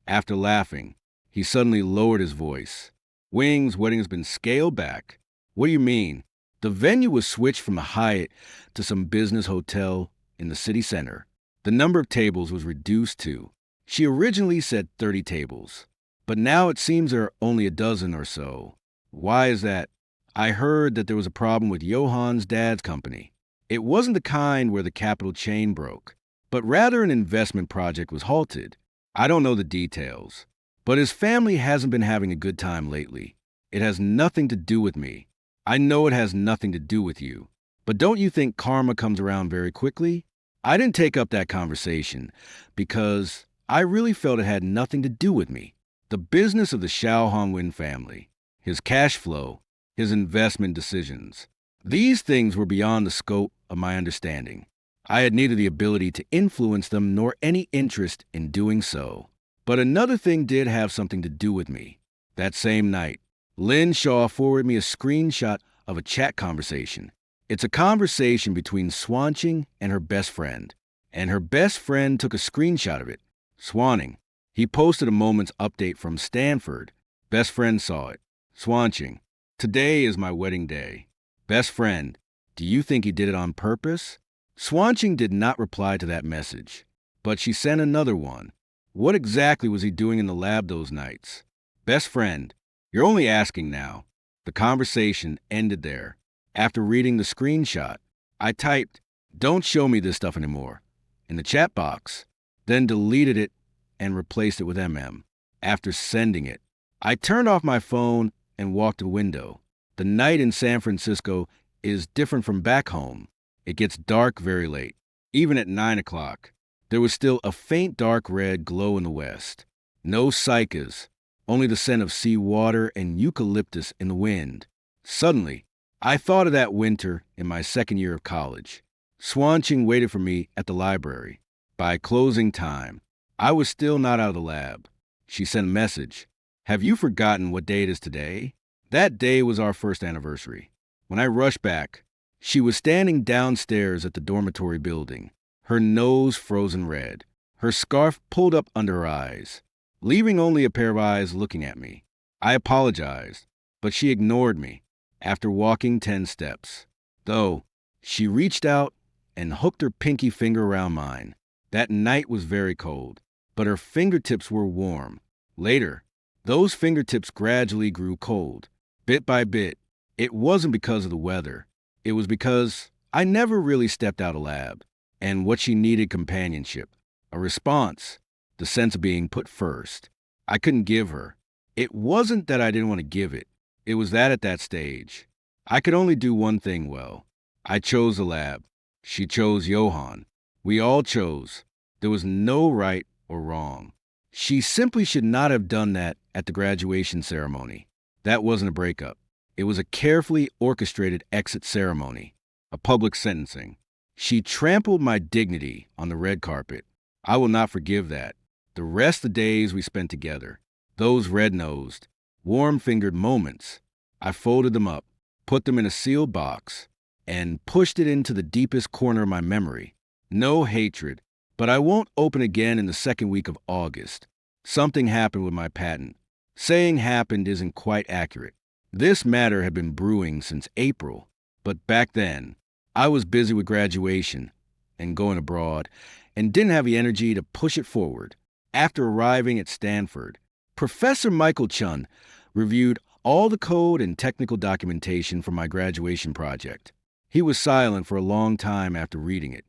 After laughing, he suddenly lowered his voice. Wing's wedding has been scaled back. What do you mean? The venue was switched from a Hyatt to some business hotel in the city center. The number of tables was reduced to, she originally said 30 tables, but now it seems there are only a dozen or so. Why is that? I heard that there was a problem with Johan's dad's company. It wasn't the kind where the capital chain broke, but rather an investment project was halted. I don't know the details, but his family hasn't been having a good time lately. It has nothing to do with me. I know it has nothing to do with you. But don't you think karma comes around very quickly? I didn't take up that conversation because I really felt it had nothing to do with me. The business of the Xiao Hongwen family, his cash flow, his investment decisions. These things were beyond the scope of my understanding. I had neither the ability to influence them nor any interest in doing so. But another thing did have something to do with me. That same night, Lynn Shaw forwarded me a screenshot of a chat conversation. It's a conversation between Swanching and her best friend. And her best friend took a screenshot of it. Swanning. He posted a moment's update from Stanford. Best friend saw it. Swanching. Today is my wedding day. Best friend. Do you think he did it on purpose? Swanching did not reply to that message, but she sent another one. What exactly was he doing in the lab those nights? Best friend. You're only asking now. The conversation ended there. After reading the screenshot, I typed, "Don't show me this stuff anymore," in the chat box, then deleted it and replaced it with MM. After sending it, I turned off my phone and walked to the window. The night in San Francisco is different from back home. It gets dark very late. Even at 9 o'clock, there was still a faint dark red glow in the west. No cicadas, only the scent of sea water and eucalyptus in the wind. Suddenly, I thought of that winter in my second year of college. Swanching waited for me at the library. By closing time, I was still not out of the lab. She sent a message. "Have you forgotten what day it is today?" That day was our first anniversary. When I rushed back, she was standing downstairs at the dormitory building, her nose frozen red, her scarf pulled up under her eyes, leaving only a pair of eyes looking at me. I apologized, but she ignored me after walking 10 steps. Though, she reached out and hooked her pinky finger around mine. That night was very cold, but her fingertips were warm. Later, those fingertips gradually grew cold, bit by bit. It wasn't because of the weather. It was because I never really stepped out of lab, and what she needed companionship, a response, the sense of being put first. I couldn't give her. It wasn't that I didn't want to give it. It was that at that stage, I could only do one thing well. I chose the lab. She chose Johann. We all chose. There was no right or wrong. She simply should not have done that at the graduation ceremony. That wasn't a breakup. It was a carefully orchestrated exit ceremony, a public sentencing. She trampled my dignity on the red carpet. I will not forgive that. The rest of the days we spent together, those red-nosed, warm-fingered moments, I folded them up, put them in a sealed box, and pushed it into the deepest corner of my memory. No hatred, but I won't open again in the second week of August. Something happened with my patent. Saying happened isn't quite accurate. This matter had been brewing since April, but back then, I was busy with graduation and going abroad and didn't have the energy to push it forward. After arriving at Stanford, Professor Michael Chun reviewed all the code and technical documentation for my graduation project. He was silent for a long time after reading it.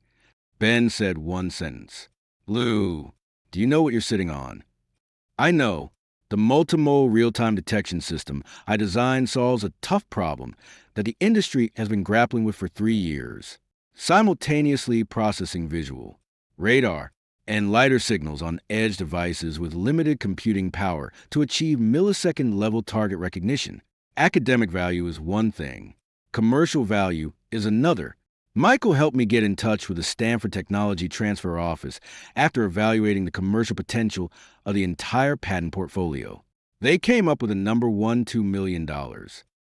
Ben said one sentence. "Lou, do you know what you're sitting on?" I know. The multimodal real-time detection system I designed solves a tough problem that the industry has been grappling with for 3 years. Simultaneously processing visual, radar, and lidar signals on edge devices with limited computing power to achieve millisecond-level target recognition. Academic value is one thing. Commercial value is another. Michael helped me get in touch with the Stanford Technology Transfer Office after evaluating the commercial potential of the entire patent portfolio. They came up with a number $1.2 million.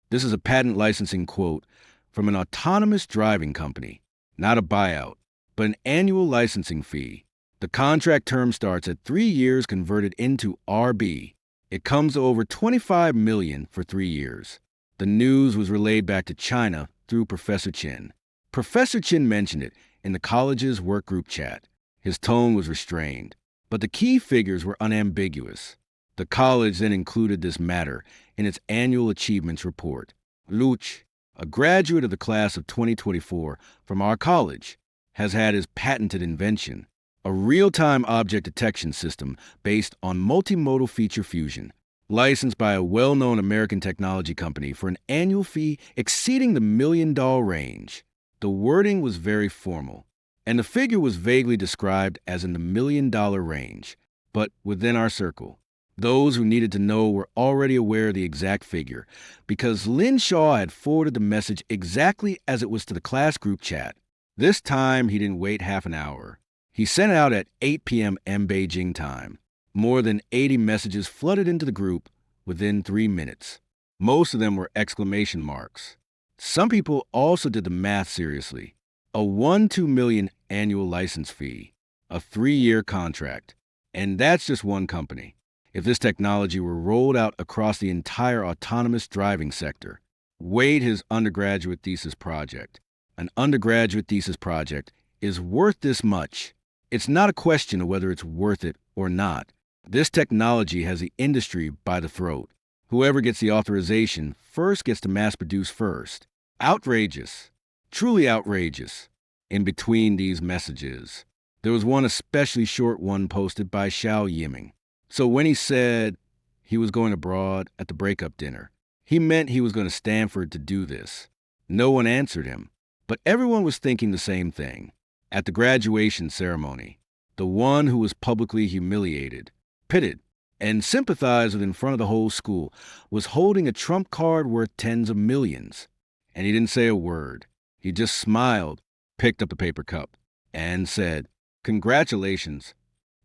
This is a patent licensing quote from an autonomous driving company, not a buyout, but an annual licensing fee. The contract term starts at 3 years converted into RB. It comes to over $25 million for 3 years. The news was relayed back to China through Professor Chin. Professor Chin mentioned it in the college's workgroup chat. His tone was restrained, but the key figures were unambiguous. The college then included this matter in its annual achievements report. Luch, a graduate of the class of 2024 from our college, has had his patented invention, a real-time object detection system based on multimodal feature fusion, licensed by a well-known American technology company for an annual fee exceeding the $1 million range. The wording was very formal, and the figure was vaguely described as in the $1 million range, but within our circle. Those who needed to know were already aware of the exact figure, because Lynn Shaw had forwarded the message exactly as it was to the class group chat. This time, he didn't wait half an hour. He sent it out at 8 p.m. Beijing time. More than 80 messages flooded into the group within 3 minutes. Most of them were exclamation marks. Some people also did the math seriously. A 1-2 million annual license fee, a 3-year contract, and that's just one company. If this technology were rolled out across the entire autonomous driving sector, weighed his undergraduate thesis project. An undergraduate thesis project is worth this much. It's not a question of whether it's worth it or not. This technology has the industry by the throat. Whoever gets the authorization first gets to mass produce first. Outrageous. Truly outrageous. In between these messages, there was one especially short one posted by Xiao Yiming. So when he said he was going abroad at the breakup dinner, he meant he was going to Stanford to do this. No one answered him, but everyone was thinking the same thing. At the graduation ceremony, the one who was publicly humiliated, pitted, and sympathized with in front of the whole school was holding a trump card worth tens of millions. And he didn't say a word. He just smiled, picked up the paper cup, and said, "Congratulations."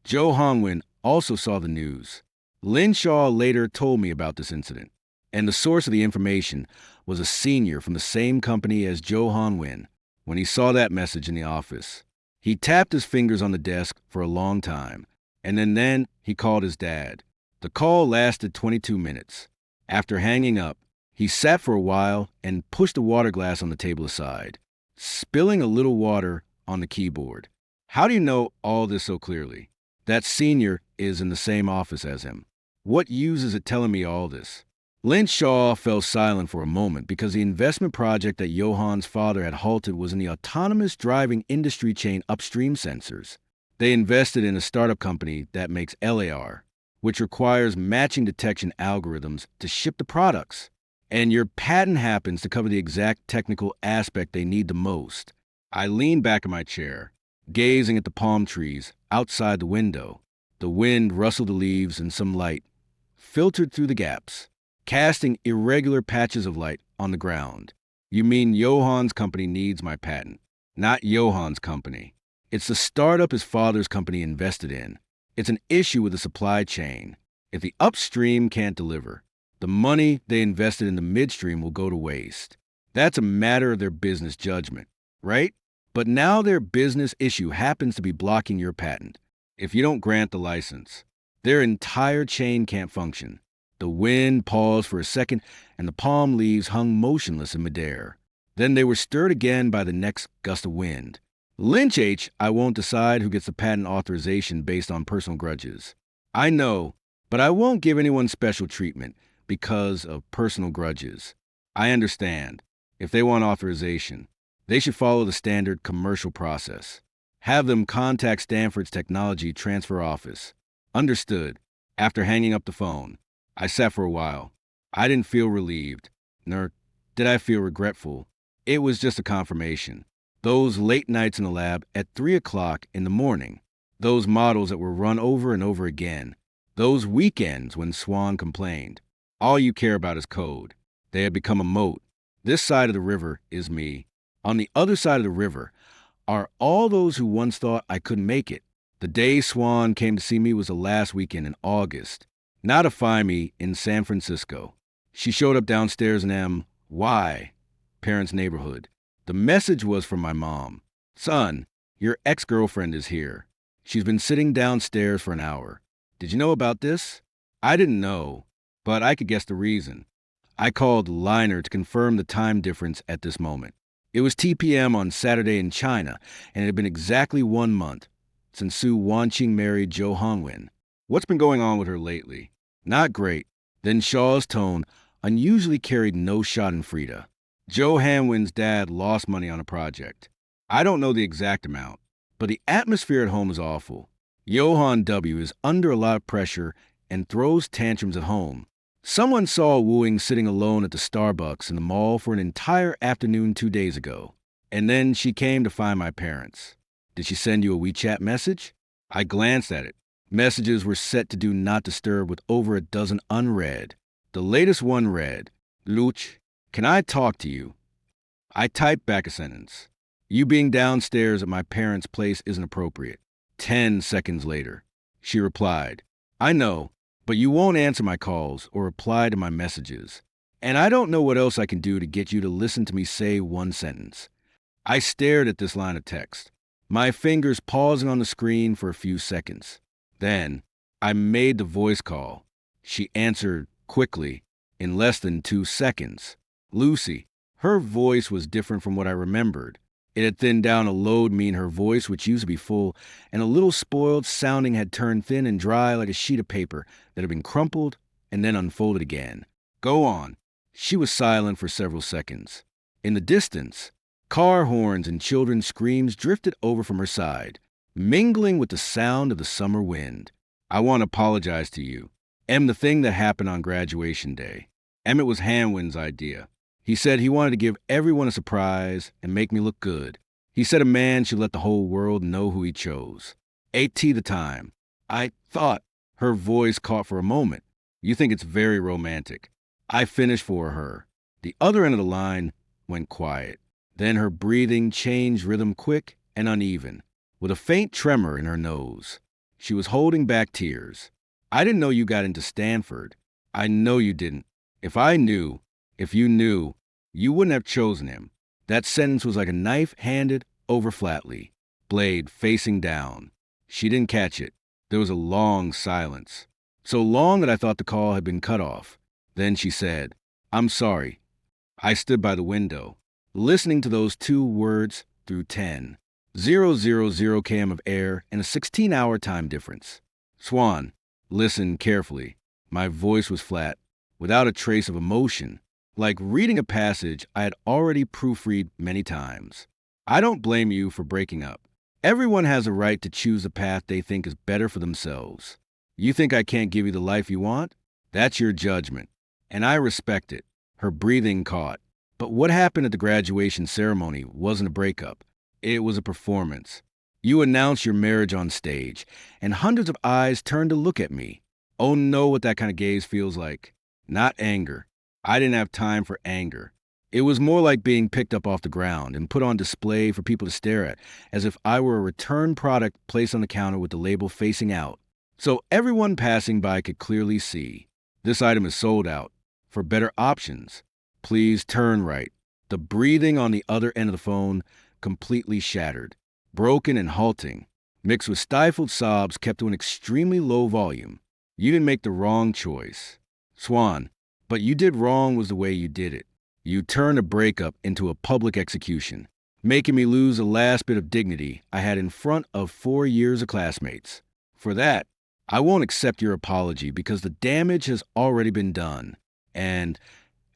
Joe Hongwen also saw the news. Lin Shaw later told me about this incident, and the source of the information was a senior from the same company as Joe Hongwen. When he saw that message in the office, he tapped his fingers on the desk for a long time, and then he called his dad. The call lasted 22 minutes. After hanging up, he sat for a while and pushed the water glass on the table aside, spilling a little water on the keyboard. How do you know all this so clearly? That senior is in the same office as him. What use is it telling me all this? Lin Shaw fell silent for a moment because the investment project that Johan's father had halted was in the autonomous driving industry chain Upstream Sensors. They invested in a startup company that makes LAR, which requires matching detection algorithms to ship the products. And your patent happens to cover the exact technical aspect they need the most. I leaned back in my chair, gazing at the palm trees outside the window. The wind rustled the leaves and some light filtered through the gaps, casting irregular patches of light on the ground. You mean Johan's company needs my patent, not Johan's company. It's the startup his father's company invested in. It's an issue with the supply chain. If the upstream can't deliver, the money they invested in the midstream will go to waste. That's a matter of their business judgment, right? But now their business issue happens to be blocking your patent. If you don't grant the license, their entire chain can't function. The wind paused for a second, and the palm leaves hung motionless in midair. Then they were stirred again by the next gust of wind. Lynch H, I won't decide who gets the patent authorization based on personal grudges. I know, but I won't give anyone special treatment because of personal grudges. I understand. If they want authorization, they should follow the standard commercial process. Have them contact Stanford's technology transfer office. Understood. After hanging up the phone, I sat for a while. I didn't feel relieved, nor did I feel regretful. It was just a confirmation. Those late nights in the lab at 3 o'clock in the morning, those models that were run over and over again, those weekends when Swan complained. All you care about is code. They had become a moat. This side of the river is me. On the other side of the river are all those who once thought I couldn't make it. The day Swan came to see me was the last weekend in August, not to find me in San Francisco. She showed up downstairs in M.Y., parents' neighborhood. The message was from my mom. "Son, your ex-girlfriend is here. She's been sitting downstairs for an hour. Did you know about this?" I didn't know, but I could guess the reason. I called Liner to confirm the time difference at this moment. It was TPM on Saturday in China, and it had been exactly 1 month since Su Wanqing married Joe Hongwen. What's been going on with her lately? Not great. Then Shaw's tone unusually carried no schadenfreude. Joe Hongwen's dad lost money on a project. I don't know the exact amount, but the atmosphere at home is awful. Johan W. is under a lot of pressure and throws tantrums at home. Someone saw Wooing sitting alone at the Starbucks in the mall for an entire afternoon 2 days ago, and then she came to find my parents. Did she send you a WeChat message? I glanced at it. Messages were set to do not disturb with over a dozen unread. The latest one read, "Luch, can I talk to you?" I typed back a sentence. You being downstairs at my parents' place isn't appropriate. 10 seconds later, she replied, I know, but you won't answer my calls or reply to my messages. And I don't know what else I can do to get you to listen to me say one sentence. I stared at this line of text, my fingers pausing on the screen for a few seconds. Then, I made the voice call. She answered quickly, in less than 2 seconds. Lucy. Her voice was different from what I remembered. It had thinned down a low to mean her voice, which used to be full, and a little spoiled sounding, had turned thin and dry like a sheet of paper that had been crumpled and then unfolded again. Go on. She was silent for several seconds. In the distance, car horns and children's screams drifted over from her side, mingling with the sound of the summer wind. I want to apologize to you. The thing that happened on graduation day. It was Hanwin's idea. He said he wanted to give everyone a surprise and make me look good. He said a man should let the whole world know who he chose. AT the time. I thought. Her voice caught for a moment. You think it's very romantic. I finished for her. The other end of the line went quiet. Then her breathing changed rhythm, quick and uneven, with a faint tremor in her nose. She was holding back tears. I didn't know you got into Stanford. I know you didn't. If you knew, you wouldn't have chosen him. That sentence was like a knife handed over flatly, blade facing down. She didn't catch it. There was a long silence, so long that I thought the call had been cut off. Then she said, I'm sorry. I stood by the window, listening to those 2 words through 10. 000 km of air and a 16-hour time difference. Swan, listen carefully. My voice was flat, without a trace of emotion, like reading a passage I had already proofread many times. I don't blame you for breaking up. Everyone has a right to choose a path they think is better for themselves. You think I can't give you the life you want? That's your judgment, and I respect it. Her breathing caught. But what happened at the graduation ceremony wasn't a breakup. It was a performance. You announced your marriage on stage, and hundreds of eyes turned to look at me. Oh, know what that kind of gaze feels like. Not anger. I didn't have time for anger. It was more like being picked up off the ground and put on display for people to stare at, as if I were a return product placed on the counter with the label facing out, so everyone passing by could clearly see. This item is sold out. For better options, please turn right. The breathing on the other end of the phone completely shattered, broken and halting, mixed with stifled sobs kept to an extremely low volume. You didn't make the wrong choice, Swan, but you did wrong was the way you did it. You turned a breakup into a public execution, making me lose the last bit of dignity I had in front of 4 years of classmates. For that, I won't accept your apology because the damage has already been done, and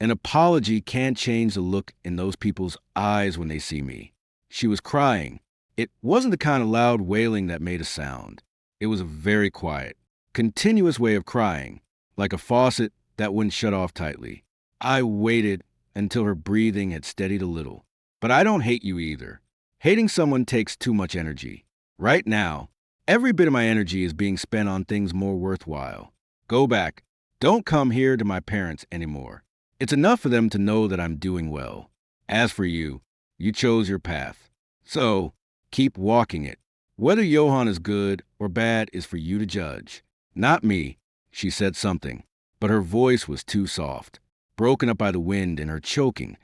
an apology can't change the look in those people's eyes when they see me. She was crying. It wasn't the kind of loud wailing that made a sound. It was a very quiet, continuous way of crying, like a faucet that wouldn't shut off tightly. I waited until her breathing had steadied a little. But I don't hate you either. Hating someone takes too much energy. Right now, every bit of my energy is being spent on things more worthwhile. Go back. Don't come here to my parents anymore. It's enough for them to know that I'm doing well. As for you, you chose your path. So, keep walking it. Whether Johan is good or bad is for you to judge. Not me. She said something, but her voice was too soft, broken up by the wind and her choking,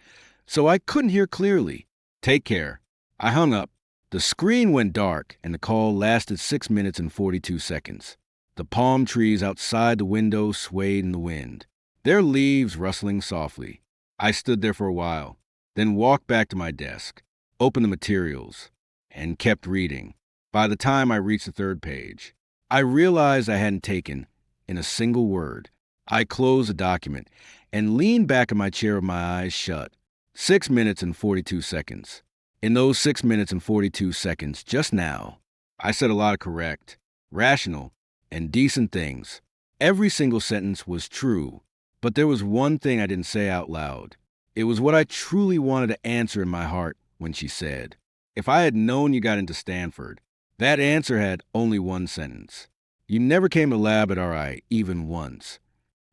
so I couldn't hear clearly. Take care. I hung up. The screen went dark and the call lasted 6 minutes and 42 seconds. The palm trees outside the window swayed in the wind, their leaves rustling softly. I stood there for a while, then walked back to my desk, opened the materials, and kept reading. By the time I reached the 3rd page, I realized I hadn't taken in a single word. I closed the document and leaned back in my chair with my eyes shut. 6 minutes and 42 seconds. In those 6 minutes and 42 seconds, just now, I said a lot of correct, rational, and decent things. Every single sentence was true, but there was one thing I didn't say out loud. It was what I truly wanted to answer in my heart when she said, if I had known you got into Stanford. That answer had only one sentence. You never came to lab at RI, even once.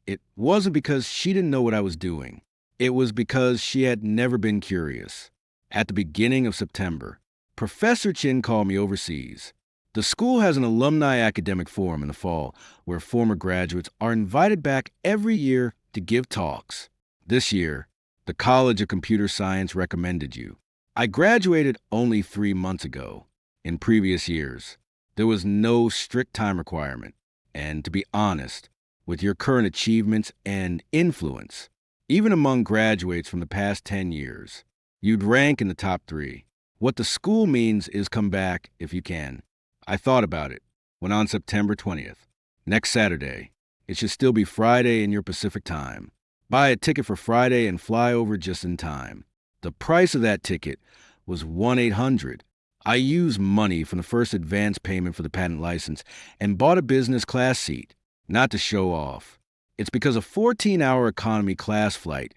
It wasn't because she didn't know what I was doing. It was because she had never been curious. At the beginning of September, Professor Chin called me overseas. The school has an alumni academic forum in the fall where former graduates are invited back every year to give talks. This year, the College of Computer Science recommended you. I graduated only 3 months ago. In previous years, there was no strict time requirement. And to be honest, with your current achievements and influence, even among graduates from the past 10 years, you'd rank in the top 3. What the school means is come back if you can. I thought about it. When on September 20th, next Saturday, it should still be Friday in your Pacific time. Buy a ticket for Friday and fly over just in time. The price of that ticket was $1,800. I used money from the first advance payment for the patent license and bought a business class seat, not to show off. It's because a 14-hour economy class flight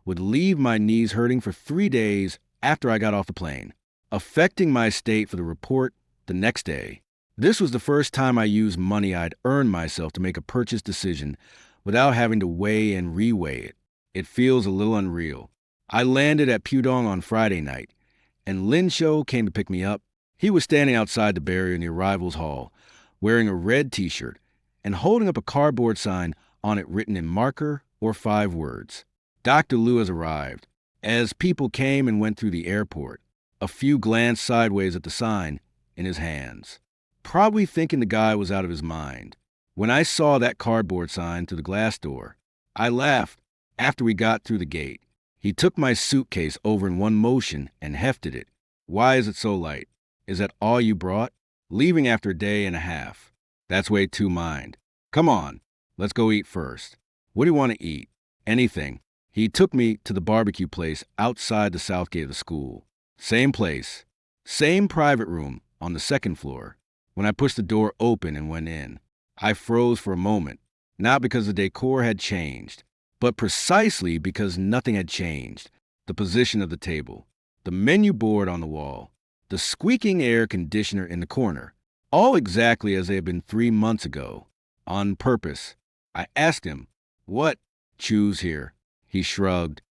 would leave my knees hurting for 3 days after I got off the plane, affecting my state for the report the next day. This was the first time I used money I'd earned myself to make a purchase decision without having to weigh and reweigh it. It feels a little unreal. I landed at Pudong on Friday night, and Lin Shou came to pick me up. He was standing outside the barrier in the arrivals hall, wearing a red t-shirt and holding up a cardboard sign on it written in marker or 5 words. Dr. Liu has arrived. As people came and went through the airport, a few glanced sideways at the sign in his hands, probably thinking the guy was out of his mind. When I saw that cardboard sign through the glass door, I laughed. After we got through the gate, he took my suitcase over in one motion and hefted it. Why is it so light? Is that all you brought? Leaving after a day and a half. That's way too mind. Come on, let's go eat first. What do you want to eat? Anything. He took me to the barbecue place outside the south gate of the school. Same place, same private room on the 2nd floor. When I pushed the door open and went in, I froze for a moment, not because the decor had changed, but precisely because nothing had changed. The position of the table, the menu board on the wall, the squeaking air conditioner in the corner, all exactly as they had been 3 months ago. On purpose, I asked him, "What? Choose here." He shrugged.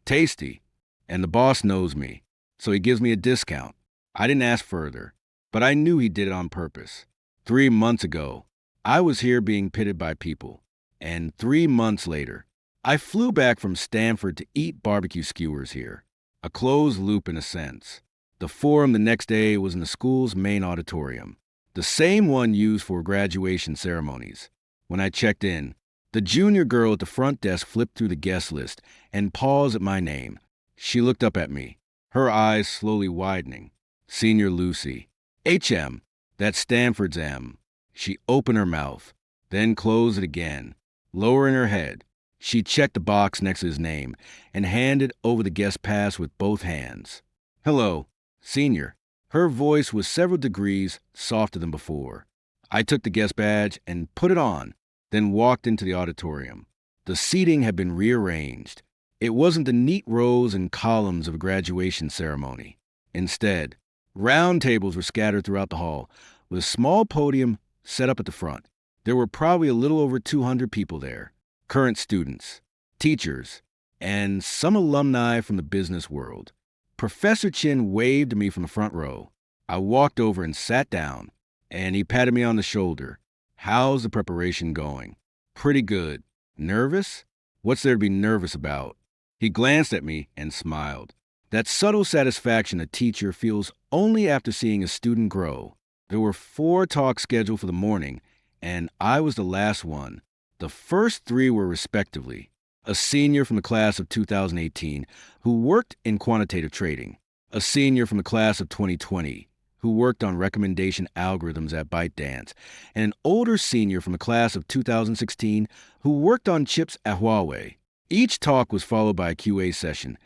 "Tasty. And the boss knows me, so he gives me a discount." I didn't ask further, but I knew he did it on purpose. 3 months ago, I was here being pitted by people. And 3 months later, I flew back from Stanford to eat barbecue skewers here. A closed loop in a sense. The forum the next day was in the school's main auditorium, the same one used for graduation ceremonies. When I checked in, the junior girl at the front desk flipped through the guest list and paused at my name. She looked up at me, her eyes slowly widening. Senior Lucy. HM. That's Stanford's M. She opened her mouth, then closed it again. Lowering her head, she checked the box next to his name and handed over the guest pass with both hands. "Hello, Senior." Her voice was several degrees softer than before. I took the guest badge and put it on, then walked into the auditorium. The seating had been rearranged. It wasn't the neat rows and columns of a graduation ceremony. Instead, round tables were scattered throughout the hall, with a small podium set up at the front. There were probably a little over 200 people there, current students, teachers, and some alumni from the business world. Professor Chin waved to me from the front row. I walked over and sat down, and he patted me on the shoulder. "How's the preparation going?" "Pretty good." "Nervous?" "What's there to be nervous about?" He glanced at me and smiled. That subtle satisfaction a teacher feels only after seeing a student grow. There were 4 talks scheduled for the morning, and I was the last one. The first 3 were respectively a senior from the class of 2018 who worked in quantitative trading, a senior from the class of 2020 who worked on recommendation algorithms at ByteDance, and an older senior from the class of 2016 who worked on chips at Huawei. Each talk was followed by a QA session,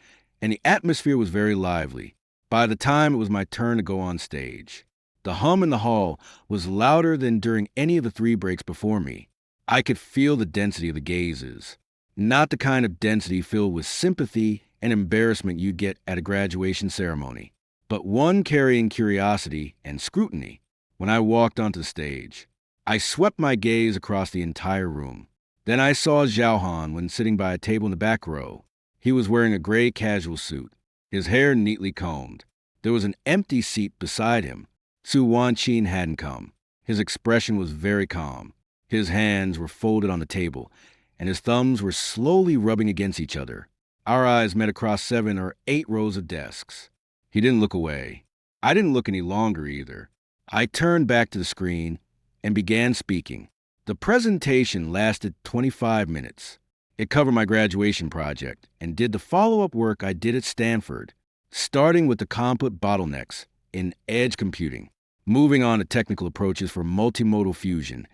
and the atmosphere was very lively. By the time it was my turn to go on stage, the hum in the hall was louder than during any of the 3 breaks before me. I could feel the density of the gazes. Not the kind of density filled with sympathy and embarrassment you'd get at a graduation ceremony, but one carrying curiosity and scrutiny. When I walked onto the stage, I swept my gaze across the entire room. Then I saw Zhao Han when sitting by a table in the back row. He was wearing a gray casual suit. his hair neatly combed. There was an empty seat beside him. Su Wanchin hadn't come. His expression was very calm. His hands were folded on the table, and his thumbs were slowly rubbing against each other. Our eyes met across 7 or 8 rows of desks. He didn't look away. I didn't look any longer either. I turned back to the screen and began speaking. The presentation lasted 25 minutes. It covered my graduation project and did the follow-up work I did at Stanford, starting with the complex bottlenecks in edge computing, moving on to technical approaches for multimodal fusion,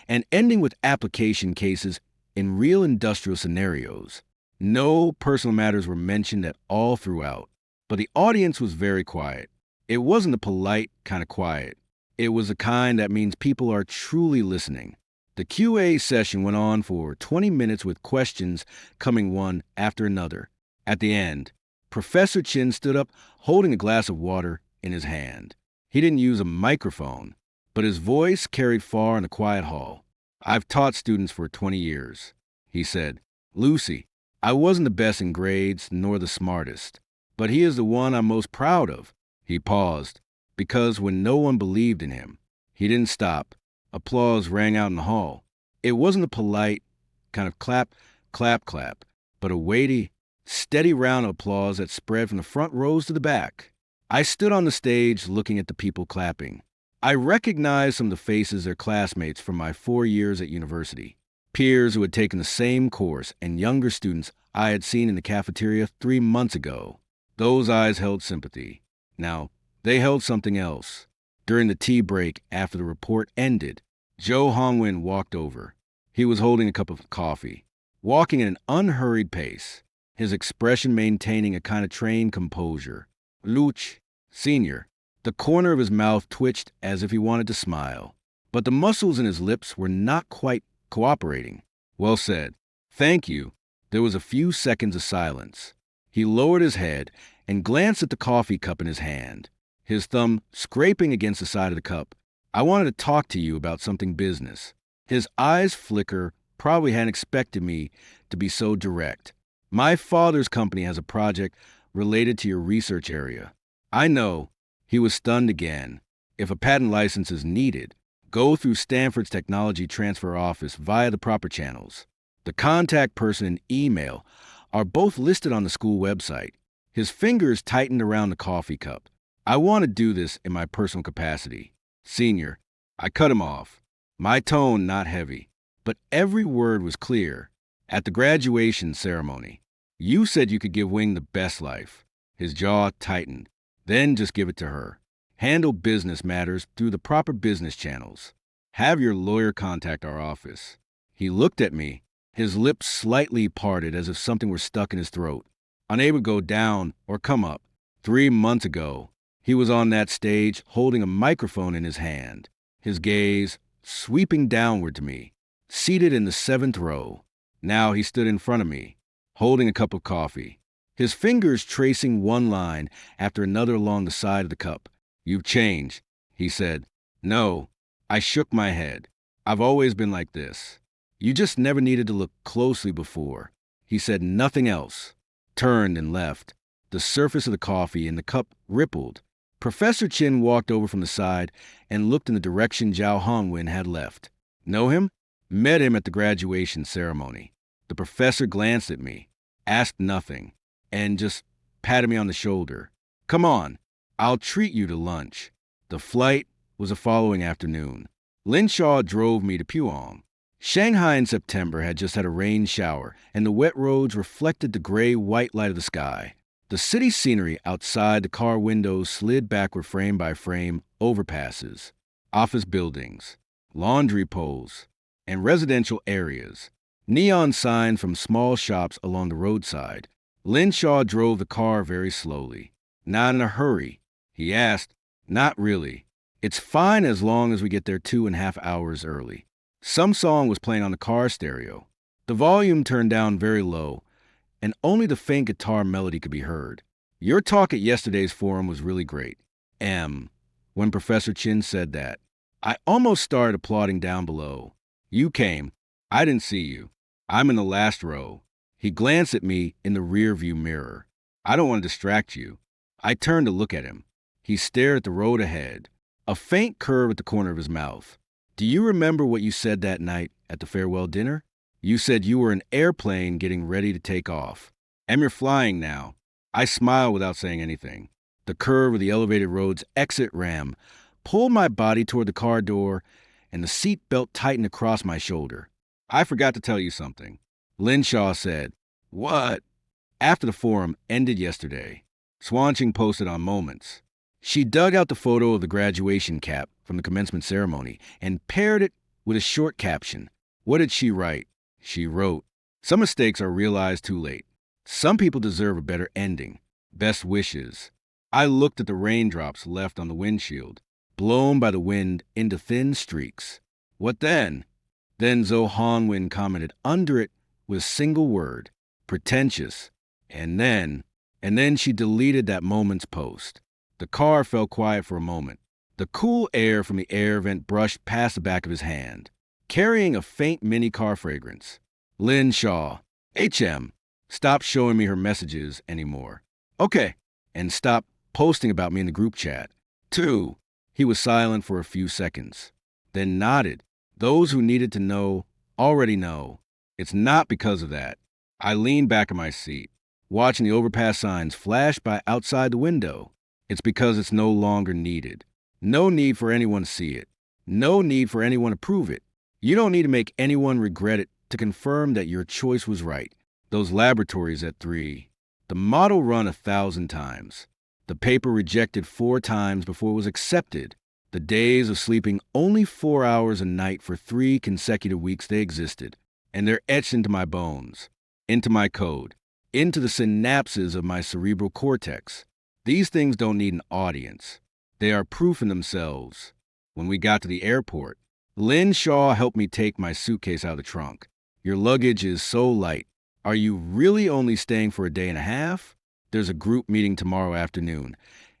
and ending with application cases in real industrial scenarios. No personal matters were mentioned at all throughout, but the audience was very quiet. It wasn't the polite kind of quiet. It was the kind that means people are truly listening. The QA session went on for 20 minutes with questions coming one after another. At the end, Professor Chin stood up holding a glass of water in his hand. He didn't use a microphone, but his voice carried far in the quiet hall. "I've taught students for 20 years," he said. "Lucy, I wasn't the best in grades nor the smartest, but he is the one I'm most proud of." He paused, because when no one believed in him, he didn't stop. Applause rang out in the hall. It wasn't a polite kind of clap, clap, clap, but a weighty, steady round of applause that spread from the front rows to the back. I stood on the stage looking at the people clapping. I recognized some of the faces of their classmates from my 4 years at university, peers who had taken the same course, and younger students I had seen in the cafeteria 3 months ago. Those eyes held sympathy. Now, they held something else. During the tea break after the report ended, Joe Hongwin walked over. He was holding a cup of coffee, walking at an unhurried pace, his expression maintaining a kind of trained composure. Luch, Sr., the corner of his mouth twitched as if he wanted to smile, but the muscles in his lips were not quite cooperating. "Well said. Thank you." There was a few seconds of silence. He lowered his head and glanced at the coffee cup in his hand, his thumb scraping against the side of the cup. "I wanted to talk to you about something business." His eyes flicker, probably hadn't expected me to be so direct. "My father's company has a project related to your research area." "I know." He was stunned again. "If a patent license is needed, go through Stanford's technology transfer office via the proper channels. The contact person and email are both listed on the school website." His fingers tightened around the coffee cup. "I want to do this in my personal capacity." "Senior," I cut him off, my tone not heavy, but every word was clear. "At the graduation ceremony, you said you could give Wing the best life." His jaw tightened. "Then just give it to her. Handle business matters through the proper business channels. Have your lawyer contact our office." He looked at me, his lips slightly parted as if something were stuck in his throat, unable to go down or come up. 3 months ago, he was on that stage holding a microphone in his hand, his gaze sweeping downward to me, seated in the 7th row. Now he stood in front of me, holding a cup of coffee, his fingers tracing one line after another along the side of the cup. "You've changed," he said. "No." I shook my head. "I've always been like this. You just never needed to look closely before." He said nothing else, turned and left. The surface of the coffee in the cup rippled. Professor Chin walked over from the side and looked in the direction Zhao Hongwin had left. "Know him?" "Met him at the graduation ceremony." The professor glanced at me, asked nothing, and just patted me on the shoulder. "Come on, I'll treat you to lunch." The flight was the following afternoon. Lin Shaw drove me to Puong. Shanghai in September had just had a rain shower, and the wet roads reflected the gray-white light of the sky. The city scenery outside the car windows slid backward frame by frame overpasses, office buildings, laundry poles, and residential areas. Neon signs from small shops along the roadside. Lin Shaw drove the car very slowly. "Not in a hurry?" he asked. "Not really. It's fine as long as we get there 2.5 hours early." Some song was playing on the car stereo. The volume turned down very low, and only the faint guitar melody could be heard. "Your talk at yesterday's forum was really great." When Professor Chin said that, I almost started applauding down below. "You came. I didn't see you. I'm in the last row." He glanced at me in the rearview mirror. I don't want to distract you. I turned to look at him. He stared at the road ahead, a faint curve at the corner of his mouth. Do you remember what you said that night at the farewell dinner? You said you were an airplane getting ready to take off. And you're flying now. I smiled without saying anything. The curve of the elevated road's exit ramp pulled my body toward the car door, and the seat belt tightened across my shoulder. I forgot to tell you something. Lynn Shaw said, "What?" After the forum ended yesterday, Swanching posted on Moments. She dug out the photo of the graduation cap from the commencement ceremony and paired it with a short caption. What did she write? She wrote, "Some mistakes are realized too late. Some people deserve a better ending. Best wishes." I looked at the raindrops left on the windshield, blown by the wind into thin streaks. What then? Then Zoe Hanwin commented under it with a single word, pretentious. And then she deleted that moment's post. The car fell quiet for a moment. The cool air from the air vent brushed past the back of his hand, carrying a faint mini car fragrance. Lynn Shaw, HM, stop showing me her messages anymore. Okay, and stop posting about me in the group chat. 2. He was silent for a few seconds, then nodded. Those who needed to know already know. It's not because of that. I leaned back in my seat, watching the overpass signs flash by outside the window. It's because it's no longer needed. No need for anyone to see it. No need for anyone to prove it. You don't need to make anyone regret it to confirm that your choice was right. Those laboratories at 3. The model run 1,000 times. The paper rejected 4 times before it was accepted. The days of sleeping only 4 hours a night for 3 consecutive weeks they existed. And they're etched into my bones, into my code, into the synapses of my cerebral cortex. These things don't need an audience. They are proof in themselves. When we got to the airport, Lynn Shaw helped me take my suitcase out of the trunk. Your luggage is so light. Are you really only staying for a day and a half? There's a group meeting tomorrow afternoon,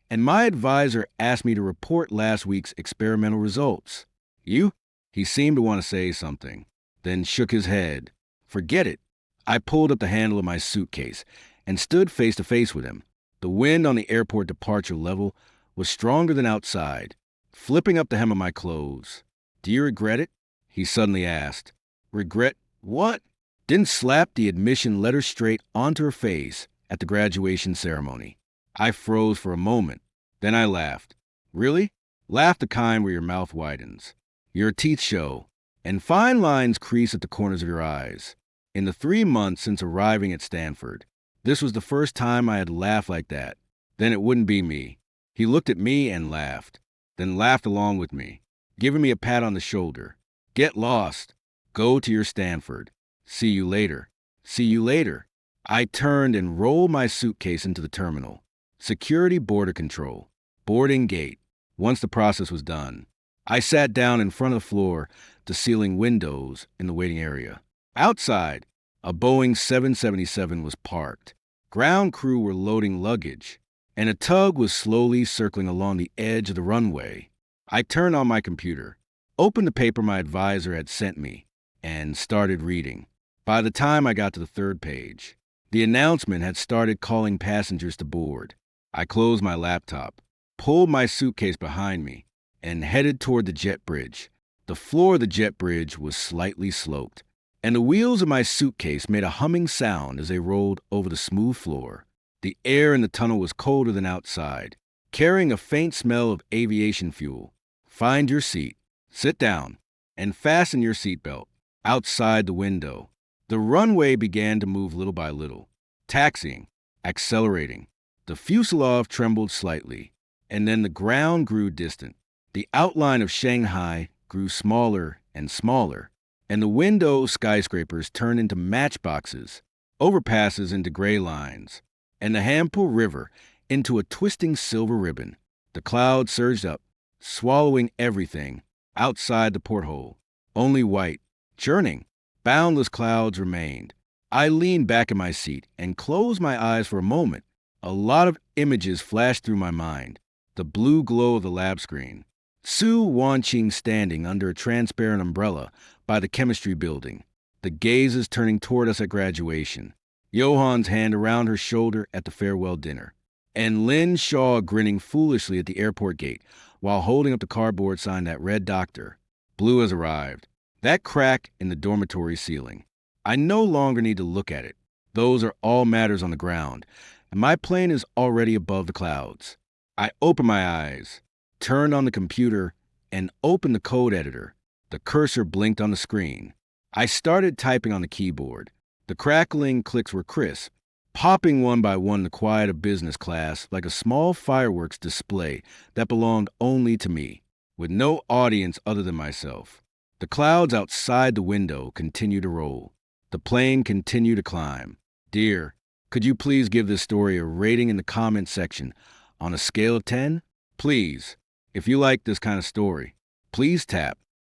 and my advisor asked me to report last week's experimental results. You? He seemed to want to say something, then shook his head. Forget it. I pulled up the handle of my suitcase and stood face to face with him. The wind on the airport departure level was stronger than outside, flipping up the hem of my clothes. Do you regret it? He suddenly asked. Regret what? Didn't slap the admission letter straight onto her face at the graduation ceremony. I froze for a moment. Then I laughed. Really? Laugh the kind where your mouth widens, your teeth show, and fine lines crease at the corners of your eyes. In the 3 months since arriving at Stanford, this was the first time I had laughed like that. Then it wouldn't be me. He looked at me and laughed, then laughed along with me, giving me a pat on the shoulder. Get lost. Go to your Stanford. See you later. See you later. I turned and rolled my suitcase into the terminal. Security border control. Boarding gate. Once the process was done, I sat down in front of the floor to ceiling windows in the waiting area. Outside, a Boeing 777 was parked. Ground crew were loading luggage, and a tug was slowly circling along the edge of the runway. I turned on my computer, opened the paper my advisor had sent me, and started reading. By the time I got to the 3rd page, the announcement had started calling passengers to board. I closed my laptop, pulled my suitcase behind me, and headed toward the jet bridge. The floor of the jet bridge was slightly sloped, and the wheels of my suitcase made a humming sound as they rolled over the smooth floor. The air in the tunnel was colder than outside, carrying a faint smell of aviation fuel. Find your seat, sit down, and fasten your seatbelt. Outside the window, the runway began to move little by little, taxiing, accelerating. The fuselage trembled slightly, and then the ground grew distant. The outline of Shanghai grew smaller and smaller, and the window skyscrapers turned into matchboxes, overpasses into gray lines, and the Hampo River into a twisting silver ribbon. The clouds surged up, swallowing everything outside the porthole. Only white, churning, boundless clouds remained. I leaned back in my seat and closed my eyes for a moment. A lot of images flashed through my mind. The blue glow of the lab screen, Sue Wanqing standing under a transparent umbrella by the chemistry building, the gazes turning toward us at graduation, Johan's hand around her shoulder at the farewell dinner, and Lynn Shaw grinning foolishly at the airport gate while holding up the cardboard sign that read Doctor. Blue has arrived. That crack in the dormitory ceiling. I no longer need to look at it. Those are all matters on the ground, and my plane is already above the clouds. I open my eyes, turned on the computer, and opened the code editor. The cursor blinked on the screen. I started typing on the keyboard. The crackling clicks were crisp, popping one by one in the quiet of business class like a small fireworks display that belonged only to me, with no audience other than myself. The clouds outside the window continued to roll. The plane continued to climb. Dear, could you please give this story a rating in the comments section on a scale of 10? Please, if you like this kind of story, please tap